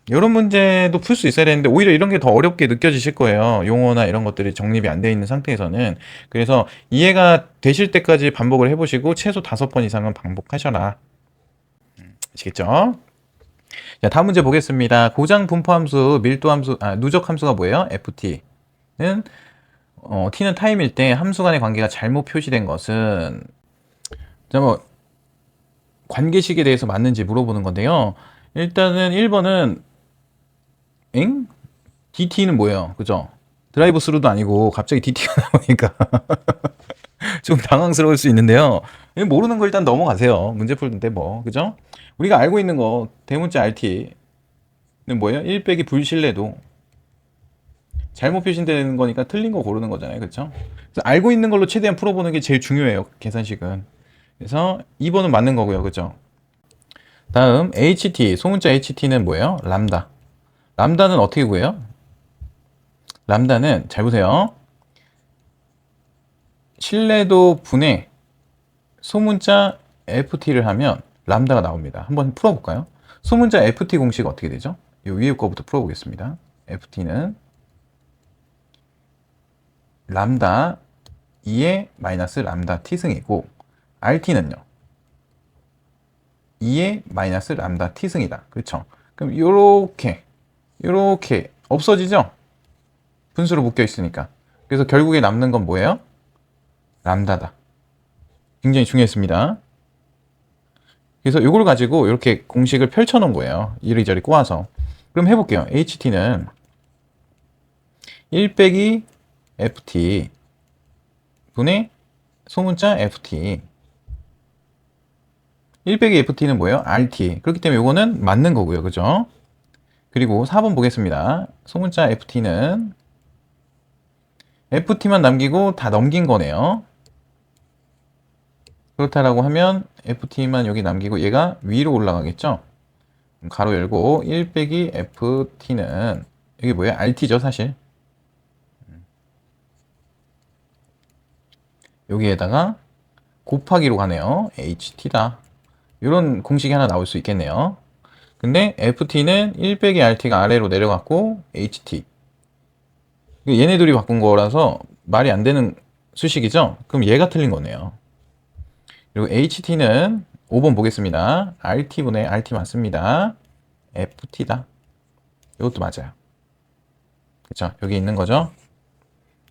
이런 문제도 풀 수 있어야 되는데 오히려 이런 게 더 어렵게 느껴지실 거예요. 용어나 이런 것들이 정립이 안 돼 있는 상태에서는. 그래서 이해가 되실 때까지 반복을 해보시고 최소 5번 이상은 반복하셔라. 아시겠죠? 자, 다음 문제 보겠습니다. 고장 분포 함수, 밀도 함수, 누적 함수가 뭐예요? ft는 t는 타임일 때 함수 간의 관계가 잘못 표시된 것은 자, 뭐 관계식에 대해서 맞는지 물어보는 건데요. 일단은 1번은 엥? DT는 뭐예요? 그죠? 드라이브 스루도 아니고 갑자기 DT가 나오니까 좀 당황스러울 수 있는데요. 모르는 거 일단 넘어가세요. 문제 풀는데 뭐, 그죠? 우리가 알고 있는 거 대문자 RT는 뭐예요? 1 빼기 불신뢰도. 잘못 표시되는 거니까 틀린 거 고르는 거잖아요. 그렇죠? 그래서 알고 있는 걸로 최대한 풀어보는 게 제일 중요해요. 계산식은. 그래서 2번은 맞는 거고요. 그죠? 다음 HT, 소문자 HT는 뭐예요? 람다. 람다는 어떻게 구해요? 람다는 잘 보세요. 신뢰도 분의 소문자 FT를 하면 람다가 나옵니다. 한번 풀어볼까요? 소문자 FT 공식 어떻게 되죠? 이 위에 거부터 풀어보겠습니다. FT는 람다 2의 마이너스 람다 t승이고 RT는요. 2의 마이너스 람다 t승이다. 그렇죠? 그럼 요렇게 없어지죠? 분수로 묶여 있으니까. 그래서 결국에 남는 건 뭐예요? 람다다. 굉장히 중요했습니다. 그래서 이걸 가지고 이렇게 공식을 펼쳐 놓은 거예요. 이리저리 꼬아서. 그럼 해볼게요. HT는 1 빼기 FT 분의 소문자 FT. 1 빼기 FT는 뭐예요? RT. 그렇기 때문에 이거는 맞는 거고요. 그죠? 그리고 4번 보겠습니다. 소문자 FT는 FT만 남기고 다 넘긴 거네요. 그렇다라고 하면 FT만 여기 남기고 얘가 위로 올라가겠죠? 가로 열고 1 빼기 FT는 여기 뭐예요? RT죠 사실. 여기에다가 곱하기로 가네요. HT다. 이런 공식이 하나 나올 수 있겠네요. 근데 ft는 1 빼기 rt가 아래로 내려갔고 ht 얘네 둘이 바꾼 거라서 말이 안 되는 수식이죠. 그럼 얘가 틀린 거네요. 그리고 ht는 5번 보겠습니다. rt분의 rt 맞습니다. ft다. 이것도 맞아요. 그쵸? 여기 있는 거죠.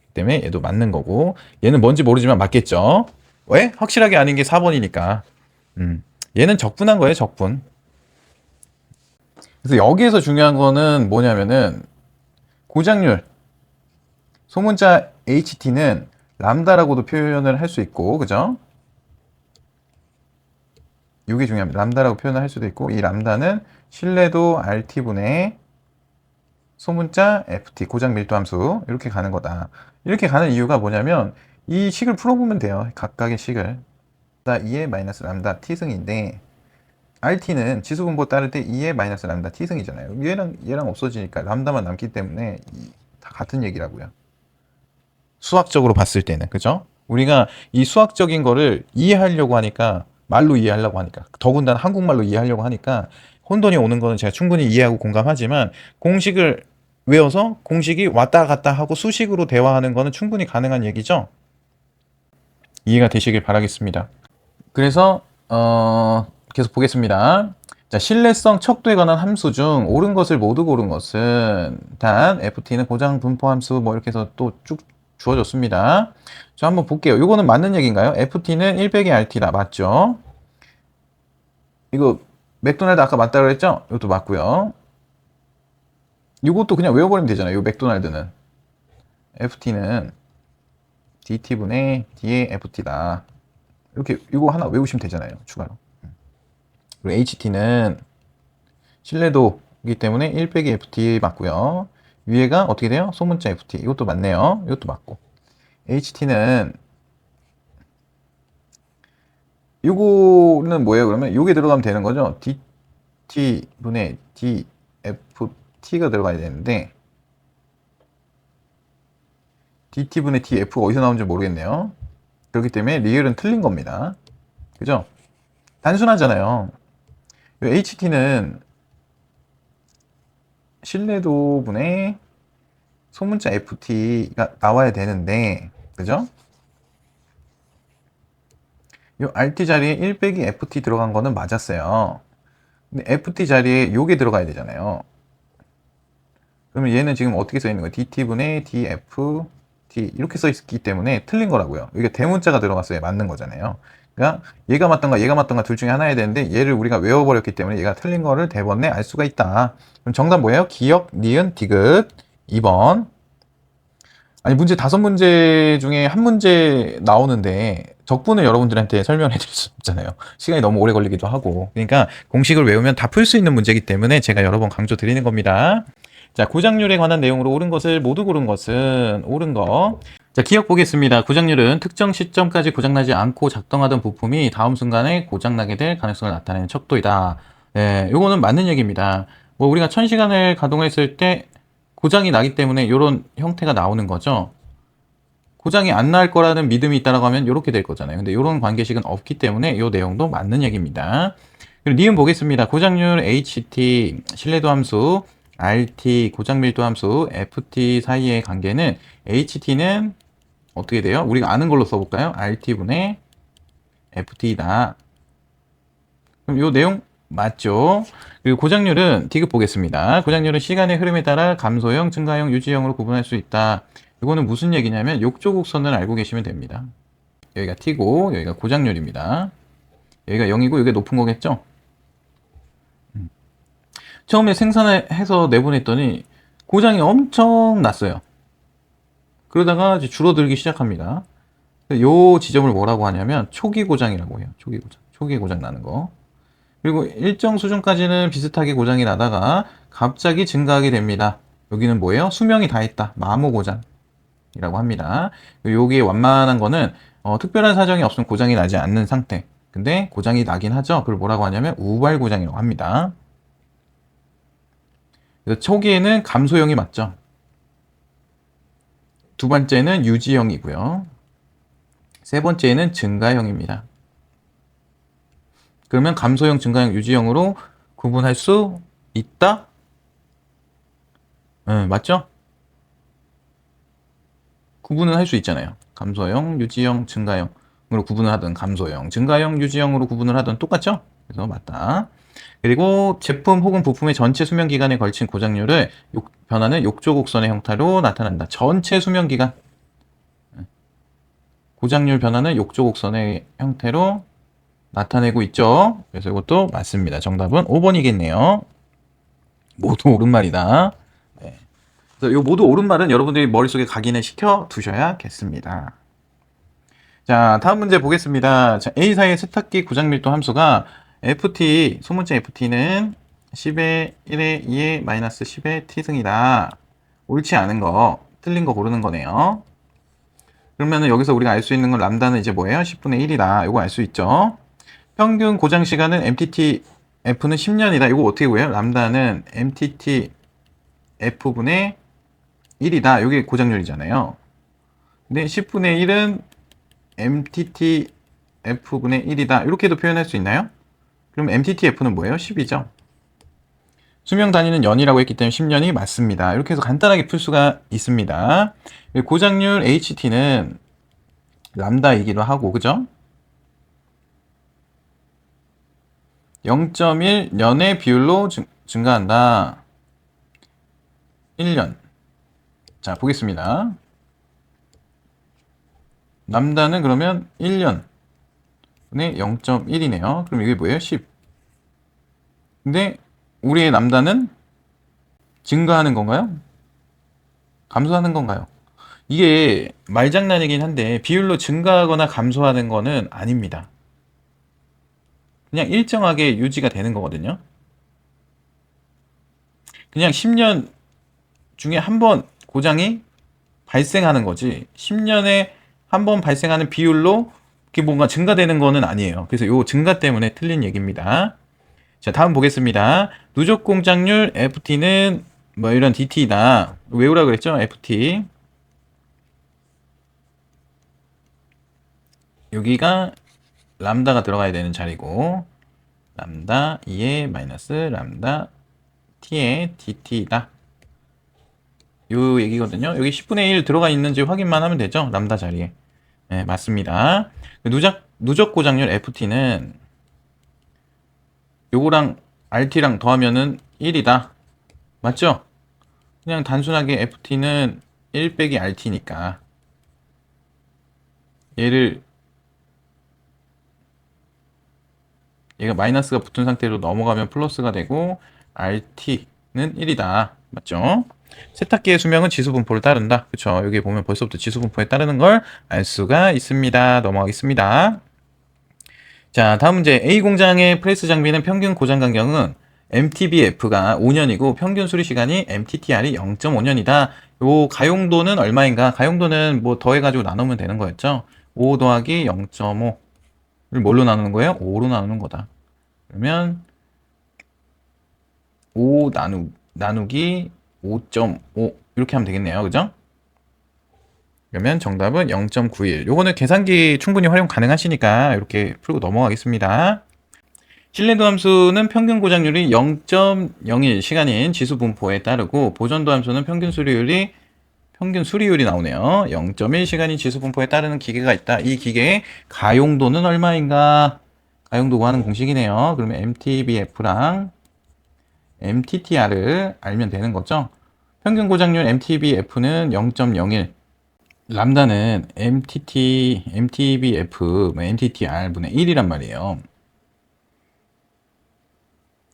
그 때문에 얘도 맞는 거고, 얘는 뭔지 모르지만 맞겠죠. 왜? 확실하게 아닌 게 4번이니까. 얘는 적분한 거예요, 적분. 그래서 여기에서 중요한 거는 뭐냐면은 고장률, 소문자 ht는 람다라고도 표현을 할 수 있고, 그죠? 이게 중요합니다. 람다라고 표현을 할 수도 있고, 이 람다는 신뢰도 rt분의 소문자 ft, 고장 밀도 함수, 이렇게 가는 거다. 이렇게 가는 이유가 뭐냐면, 이 식을 풀어보면 돼요. 각각의 식을. 2의 마이너스 람다 t승인데, rt는 지수분보 따를 때 2의 마이너스 람다 t승이잖아요. 얘랑 없어지니까 람다만 남기 때문에 다 같은 얘기라고요. 수학적으로 봤을 때는, 그죠? 우리가 이 수학적인 거를 이해하려고 하니까, 말로 이해하려고 하니까, 더군다나 한국말로 이해하려고 하니까 혼돈이 오는 거는 제가 충분히 이해하고 공감하지만, 공식을 외워서 공식이 왔다 갔다 하고 수식으로 대화하는 거는 충분히 가능한 얘기죠. 이해가 되시길 바라겠습니다. 그래서 계속 보겠습니다. 자, 신뢰성 척도에 관한 함수 중 옳은 것을 모두 고른 것은 단 ft는 고장 분포 함수 뭐 이렇게 해서 또 쭉 주어졌습니다. 자, 한번 볼게요. 이거는 맞는 얘기인가요? ft는 1 빼기 rt다. 맞죠? 이거 맥도날드 아까 맞다고 그랬죠? 이것도 맞고요. 이것도 그냥 외워버리면 되잖아요. 이 맥도날드는 ft는 dt분의 d의 ft다. 이렇게 이거 하나 외우시면 되잖아요. 추가로. 그리고 ht는 신뢰도이기 때문에 1 빼기 ft 맞고요. 위에가 어떻게 돼요? 소문자 ft. 이것도 맞네요. 이것도 맞고. ht는 이거는 뭐예요? 그러면 이게 들어가면 되는 거죠? dt분의 dft가 들어가야 되는데 dt분의 df가 어디서 나온지 모르겠네요. 그렇기 때문에 리을은 틀린 겁니다. 그죠? 단순하잖아요. ht는 신뢰도분의 소문자 ft가 나와야 되는데, 그죠? 이 rt 자리에 1 빼기 ft 들어간 거는 맞았어요. 근데 ft 자리에 요게 들어가야 되잖아요. 그러면 얘는 지금 어떻게 써 있는 거예요? dt분의 dft 이렇게 써 있기 때문에 틀린 거라고요. 이게 대문자가 들어갔어야 맞는 거잖아요. 그러니까 얘가 맞던가 둘 중에 하나야 되는데 얘를 우리가 외워버렸기 때문에 얘가 틀린 거를 대번에 알 수가 있다. 그럼 정답 뭐예요? 기역, 니은, 디귿 2번. 아니 문제 5문제 중에 한 문제 나오는데 적분을 여러분들한테 설명해 드릴 수 없잖아요. 시간이 너무 오래 걸리기도 하고. 그러니까 공식을 외우면 다 풀 수 있는 문제이기 때문에 제가 여러 번 강조 드리는 겁니다. 자, 고장률에 관한 내용으로 옳은 것을 모두 고른 것은 옳은 거. 자, 기억 보겠습니다. 고장률은 특정 시점까지 고장나지 않고 작동하던 부품이 다음 순간에 고장나게 될 가능성을 나타내는 척도이다. 네, 요거는 맞는 얘기입니다. 뭐 우리가 1000시간을 가동했을 때 고장이 나기 때문에 이런 형태가 나오는 거죠. 고장이 안 날 거라는 믿음이 있다라고 하면 이렇게 될 거잖아요. 근데 이런 관계식은 없기 때문에 이 내용도 맞는 얘기입니다. 그리고 니은 보겠습니다. 고장률 HT, 신뢰도 함수, RT, 고장 밀도 함수, FT 사이의 관계는 HT는 어떻게 돼요? 우리가 아는 걸로 써볼까요? RT분의 FT다. 그럼 이 내용 맞죠? 그리고 고장률은 디귿 보겠습니다. 고장률은 시간의 흐름에 따라 감소형, 증가형, 유지형으로 구분할 수 있다. 이거는 무슨 얘기냐면 욕조곡선을 알고 계시면 됩니다. 여기가 T고 여기가 고장률입니다. 여기가 0이고 여기가 높은 거겠죠? 처음에 생산을 해서 내보냈더니 고장이 엄청 났어요. 그러다가 이제 줄어들기 시작합니다. 요 지점을 뭐라고 하냐면 초기 고장이라고 해요. 초기 고장. 초기 고장 나는 거. 그리고 일정 수준까지는 비슷하게 고장이 나다가 갑자기 증가하게 됩니다. 여기는 뭐예요? 수명이 다했다. 마모 고장이라고 합니다. 여기에 완만한 거는 특별한 사정이 없으면 고장이 나지 않는 상태. 근데 고장이 나긴 하죠. 그걸 뭐라고 하냐면 우발 고장이라고 합니다. 그래서 초기에는 감소형이 맞죠. 두 번째는 유지형이고요. 세 번째는 증가형입니다. 그러면 감소형, 증가형, 유지형으로 구분할 수 있다? 맞죠? 구분은 할 수 있잖아요. 감소형, 유지형, 증가형으로 구분을 하든 감소형, 증가형, 유지형으로 구분을 하든 똑같죠? 그래서 맞다. 그리고 제품 혹은 부품의 전체 수명 기간에 걸친 고장률을 변화는 욕조곡선의 형태로 나타난다. 전체 수명 기간. 고장률 변화는 욕조곡선의 형태로 나타내고 있죠. 그래서 이것도 맞습니다. 정답은 5번이겠네요. 모두 옳은 말이다. 네. 그래서 이 모두 옳은 말은 여러분들이 머릿속에 각인을 시켜 두셔야겠습니다. 자, 다음 문제 보겠습니다. 자, A사의 세탁기 고장 밀도 함수가 FT, 소문자 FT는 10의 1의 2의 마이너스 10의 t승이다. 옳지 않은 거, 틀린 거 고르는 거네요. 그러면은 여기서 우리가 알 수 있는 건 람다는 이제 뭐예요? 10분의 1이다. 이거 알 수 있죠. 평균 고장 시간은 MTT F는 10년이다. 이거 어떻게 구해요? 람다는 MTT F분의 1이다. 이게 고장률이잖아요. 근데 10분의 1은 MTT F분의 1이다. 이렇게도 표현할 수 있나요? 그럼 MTT F는 뭐예요? 10이죠. 수명 단위는 년이라고 했기 때문에 10년이 맞습니다. 이렇게 해서 간단하게 풀 수가 있습니다. 고장률 HT는 람다이기도 하고, 그죠? 0.1년의 비율로 증가한다. 1년. 자, 보겠습니다. 람다는 그러면 1년분의 0.1이네요. 그럼 이게 뭐예요? 10. 근데 우리의 람다는 증가하는 건가요? 감소하는 건가요? 이게 말장난이긴 한데 비율로 증가하거나 감소하는 거는 아닙니다. 그냥 일정하게 유지가 되는 거거든요. 그냥 10년 중에 한 번 고장이 발생하는 거지 10년에 한 번 발생하는 비율로 그게 뭔가 증가되는 거는 아니에요. 그래서 요 증가 때문에 틀린 얘기입니다. 자, 다음 보겠습니다. 누적 공장률 FT는 뭐 이런 DT다. 외우라 그랬죠? FT. 여기가 람다가 들어가야 되는 자리고 람다 2의 마이너스 람다 t의 dt다. 요 얘기거든요. 여기 10분의 1 들어가 있는지 확인만 하면 되죠. 람다 자리에. 네, 맞습니다. 누적 고장률 FT는 요거랑 RT랑 더하면은 1이다. 맞죠? 그냥 단순하게 FT는 1 빼기 RT니까 얘가 마이너스가 붙은 상태로 넘어가면 플러스가 되고 RT는 1이다. 맞죠? 세탁기의 수명은 지수분포를 따른다. 그쵸? 여기 보면 벌써부터 지수분포에 따르는 걸 알 수가 있습니다. 넘어가겠습니다. 자, 다음 문제. A 공장의 프레스 장비는 평균 고장 간격은 MTBF가 5년이고 평균 수리 시간이 MTTR이 0.5년이다. 요 가용도는 얼마인가? 가용도는 뭐 더해가지고 나누면 되는 거였죠. 5 더하기 0.5를 뭘로 나누는 거예요? 5로 나누는 거다. 그러면 5 나누기 5.5 이렇게 하면 되겠네요. 그죠? 그러면 정답은 0.91. 요거는 계산기 충분히 활용 가능하시니까 이렇게 풀고 넘어가겠습니다. 신뢰도 함수는 평균 고장률이 0.01 시간인 지수 분포에 따르고 보존도 함수는 평균 수리율이 나오네요. 0.1 시간인 지수 분포에 따르는 기계가 있다. 이 기계의 가용도는 얼마인가? 가용도 구하는 공식이네요. 그러면 MTBF랑 MTTR을 알면 되는 거죠. 평균 고장률 MTBF는 0.01. 람다는 MTBF, MTTR분의 1이란 말이에요.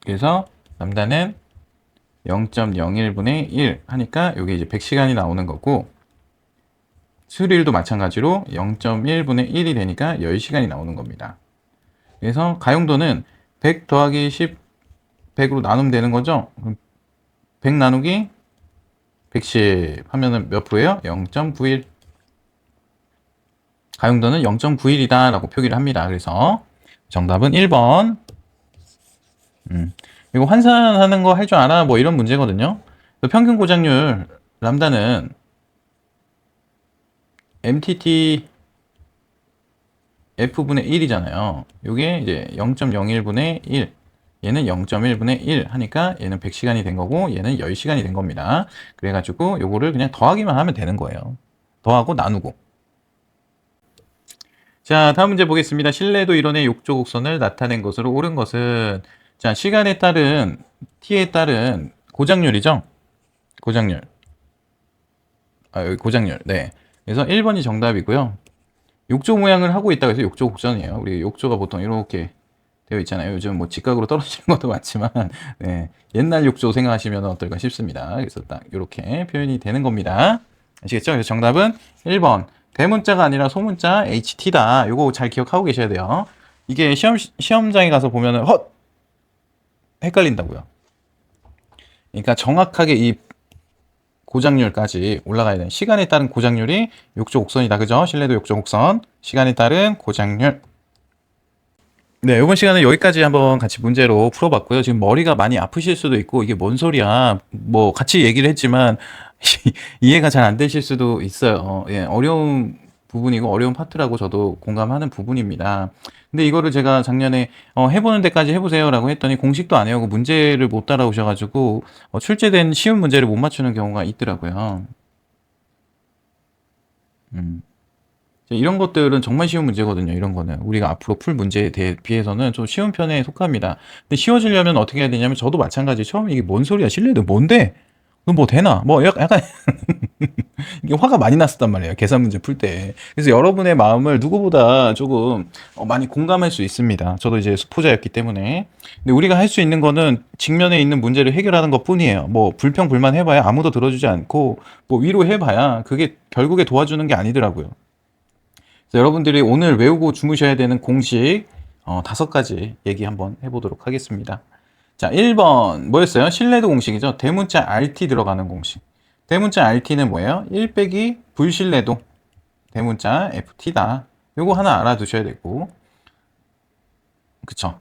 그래서 람다는 0.01분의 1 하니까 여기 이제 100시간이 나오는 거고 수리율도 마찬가지로 0.1분의 1이 되니까 10시간이 나오는 겁니다. 그래서 가용도는 100 더하기 10, 100으로 나누면 되는 거죠. 100 나누기 110 하면은 몇 프로예요? 0.91. 가용도는 0.91이다 라고 표기를 합니다. 그래서 정답은 1번. 이거 환산하는 거 할 줄 알아? 뭐 이런 문제거든요. 평균 고장률 람다는 MTT F분의 1이잖아요. 요게 이제 0.01분의 1. 얘는 0.1분의 1 하니까 얘는 100시간이 된 거고 얘는 10시간이 된 겁니다. 그래가지고 요거를 그냥 더하기만 하면 되는 거예요. 더하고 나누고. 자, 다음 문제 보겠습니다. 실내도 이론의 욕조 곡선을 나타낸 것으로 옳은 것은 자, 시간에 따른 t에 따른 고작률이죠. 고작률. 여기 고작률. 네. 그래서 1번이 정답이고요. 욕조 모양을 하고 있다고 해서 욕조 곡선이에요. 우리 욕조가 보통 이렇게 되어 있잖아요. 요즘 뭐 직각으로 떨어지는 것도 많지만 네, 옛날 욕조 생각하시면 어떨까 싶습니다. 그래서 딱 이렇게 표현이 되는 겁니다. 아시겠죠? 그래서 정답은 1번 대문자가 아니라 소문자 HT다. 요거 잘 기억하고 계셔야 돼요. 이게 시험장에 가서 보면은 헷갈린다고요. 그러니까 정확하게 이 고작률까지 올라가야 돼요. 시간에 따른 고작률이 욕조 곡선이다. 그죠? 실내도 욕조 곡선. 시간에 따른 고작률. 네, 이번 시간은 여기까지 한번 같이 문제로 풀어봤고요. 지금 머리가 많이 아프실 수도 있고, 이게 뭔 소리야. 뭐, 같이 얘기를 했지만, 이해가 잘 안 되실 수도 있어요. 예, 어려운 부분이고, 어려운 파트라고 저도 공감하는 부분입니다. 근데 이거를 제가 작년에, 해보는 데까지 해보세요라고 했더니, 공식도 안 해오고, 문제를 못 따라오셔가지고, 출제된 쉬운 문제를 못 맞추는 경우가 있더라고요. 음. 이런 것들은 정말 쉬운 문제거든요. 이런 거는 우리가 앞으로 풀 문제에 비해서는 좀 쉬운 편에 속합니다. 근데 쉬워지려면 어떻게 해야 되냐면 저도 마찬가지. 처음에 이게 뭔 소리야? 실내도 뭔데? 그럼 뭐 되나? 뭐 약간 이게 화가 많이 났었단 말이에요. 계산 문제 풀 때. 그래서 여러분의 마음을 누구보다 조금 많이 공감할 수 있습니다. 저도 이제 수포자였기 때문에. 근데 우리가 할 수 있는 거는 직면에 있는 문제를 해결하는 것 뿐이에요. 뭐 불평 불만 해봐야 아무도 들어주지 않고 뭐 위로해봐야 그게 결국에 도와주는 게 아니더라고요. 여러분들이 오늘 외우고 주무셔야 되는 공식 5가지 얘기 한번 해보도록 하겠습니다. 자, 1번 뭐였어요? 신뢰도 공식이죠. 대문자 RT 들어가는 공식. 대문자 RT는 뭐예요? 1 빼기 불신뢰도 대문자 FT다. 요거 하나 알아두셔야 되고, 그쵸?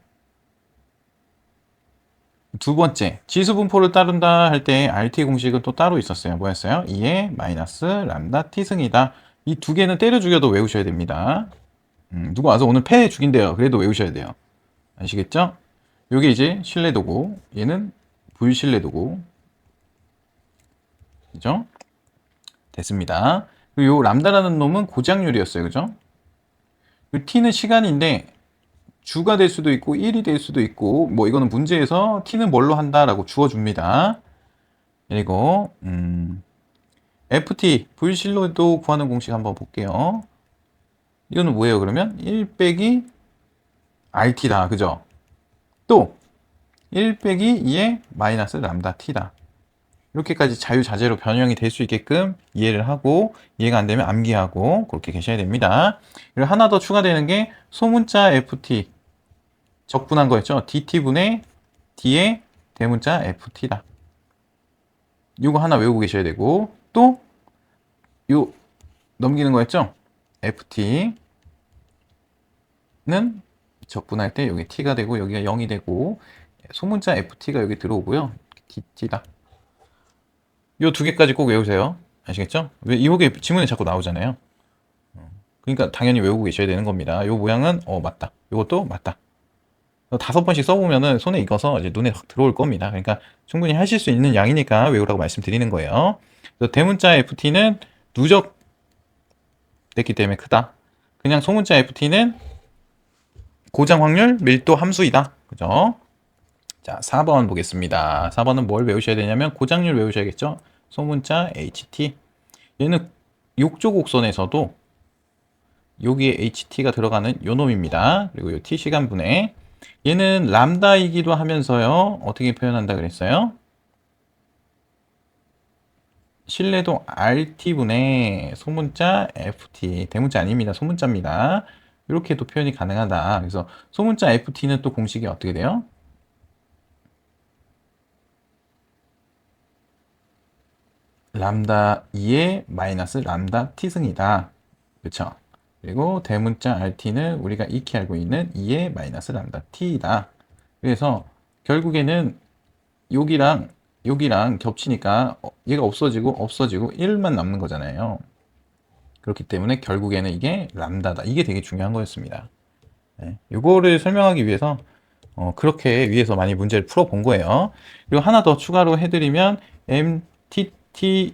두 번째, 지수분포를 따른다 할 때 RT 공식은 또 따로 있었어요. 뭐였어요? 2의 마이너스 람다 T승이다. 이 두 개는 때려 죽여도 외우셔야 됩니다. 누가 와서 오늘 패 죽인대요. 그래도 외우셔야 돼요. 아시겠죠? 요게 이제 신뢰도고, 얘는 불신뢰도고, 그죠? 됐습니다. 그리고 요 람다라는 놈은 고작률이었어요. 그죠? 요 t는 시간인데, 주가 될 수도 있고, 1이 될 수도 있고, 뭐 이거는 문제에서 t는 뭘로 한다라고 주어줍니다. 그리고, ft, 불신뢰도 구하는 공식 한번 볼게요. 이거는 뭐예요, 그러면? 1 빼기 rt다. 그죠? 또, 1 빼기 2의 마이너스 람다 t다. 이렇게까지 자유자재로 변형이 될 수 있게끔 이해를 하고, 이해가 안 되면 암기하고 그렇게 계셔야 됩니다. 그리고 하나 더 추가되는 게 소문자 ft 적분한 거였죠. dt분의 d의 대문자 ft다. 이거 하나 외우고 계셔야 되고, 또 요 넘기는 거였죠. ft는 적분할 때 여기 t가 되고 여기가 0이 되고, 소문자 ft가 여기 들어오고요. dt다. 요 두 개까지 꼭 외우세요. 아시겠죠? 왜 이게 지문에 자꾸 나오잖아요. 그러니까 당연히 외우고 계셔야 되는 겁니다. 요 모양은 맞다. 요것도 맞다. 5번씩 써보면은 손에 익어서 이제 눈에 확 들어올 겁니다. 그러니까 충분히 하실 수 있는 양이니까 외우라고 말씀드리는 거예요. 그래서 대문자 FT는 누적됐기 때문에 크다. 그냥 소문자 FT는 고장 확률 밀도 함수이다. 그죠? 자, 4번 보겠습니다. 4번은 뭘 외우셔야 되냐면 고장률 외우셔야겠죠? 소문자 HT. 얘는 욕조 곡선에서도 여기에 HT가 들어가는 요 놈입니다. 그리고 요 T 시간분해. 얘는 람다이기도 하면서요. 어떻게 표현한다 그랬어요? 신뢰도 RT분의 소문자 FT. 대문자 아닙니다. 소문자입니다. 이렇게도 표현이 가능하다. 그래서 소문자 FT는 또 공식이 어떻게 돼요? 람다 2의 마이너스 람다 t승이다. 그렇죠? 그리고 대문자 RT는 우리가 익히 알고 있는 2의 마이너스 람다 t이다. 그래서 결국에는 여기랑 겹치니까 얘가 없어지고 1만 남는 거잖아요. 그렇기 때문에 결국에는 이게 람다다. 이게 되게 중요한 거였습니다. 네, 이거를 설명하기 위해서 그렇게 위에서 많이 문제를 풀어본 거예요. 그리고 하나 더 추가로 해드리면 MTTR은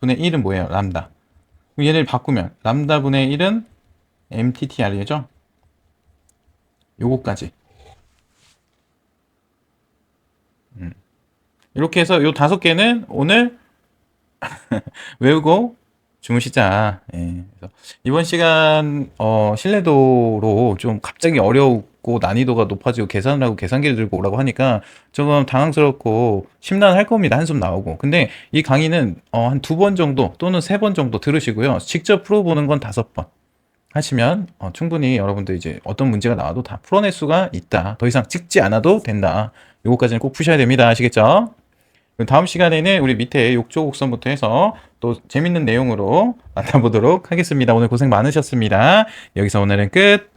분의 1은 뭐예요? 람다. 얘를 바꾸면 람다 분의 1은 MTTR이죠? 요거까지. 이렇게 해서 요 5개는 오늘 외우고 주무시자. 예. 그래서 이번 시간 신뢰도로 좀 갑자기 어려웠고 난이도가 높아지고 계산을 하고 계산기를 들고 오라고 하니까 조금 당황스럽고 심란할 겁니다. 한숨 나오고. 근데 이 강의는 한 2번 정도 또는 3번 정도 들으시고요. 직접 풀어보는 건 5번 하시면 충분히 여러분들 이제 어떤 문제가 나와도 다 풀어낼 수가 있다. 더 이상 찍지 않아도 된다. 요거까지는 꼭 푸셔야 됩니다. 아시겠죠? 그럼 다음 시간에는 우리 밑에 욕조 곡선부터 해서 또 재밌는 내용으로 만나보도록 하겠습니다. 오늘 고생 많으셨습니다. 여기서 오늘은 끝.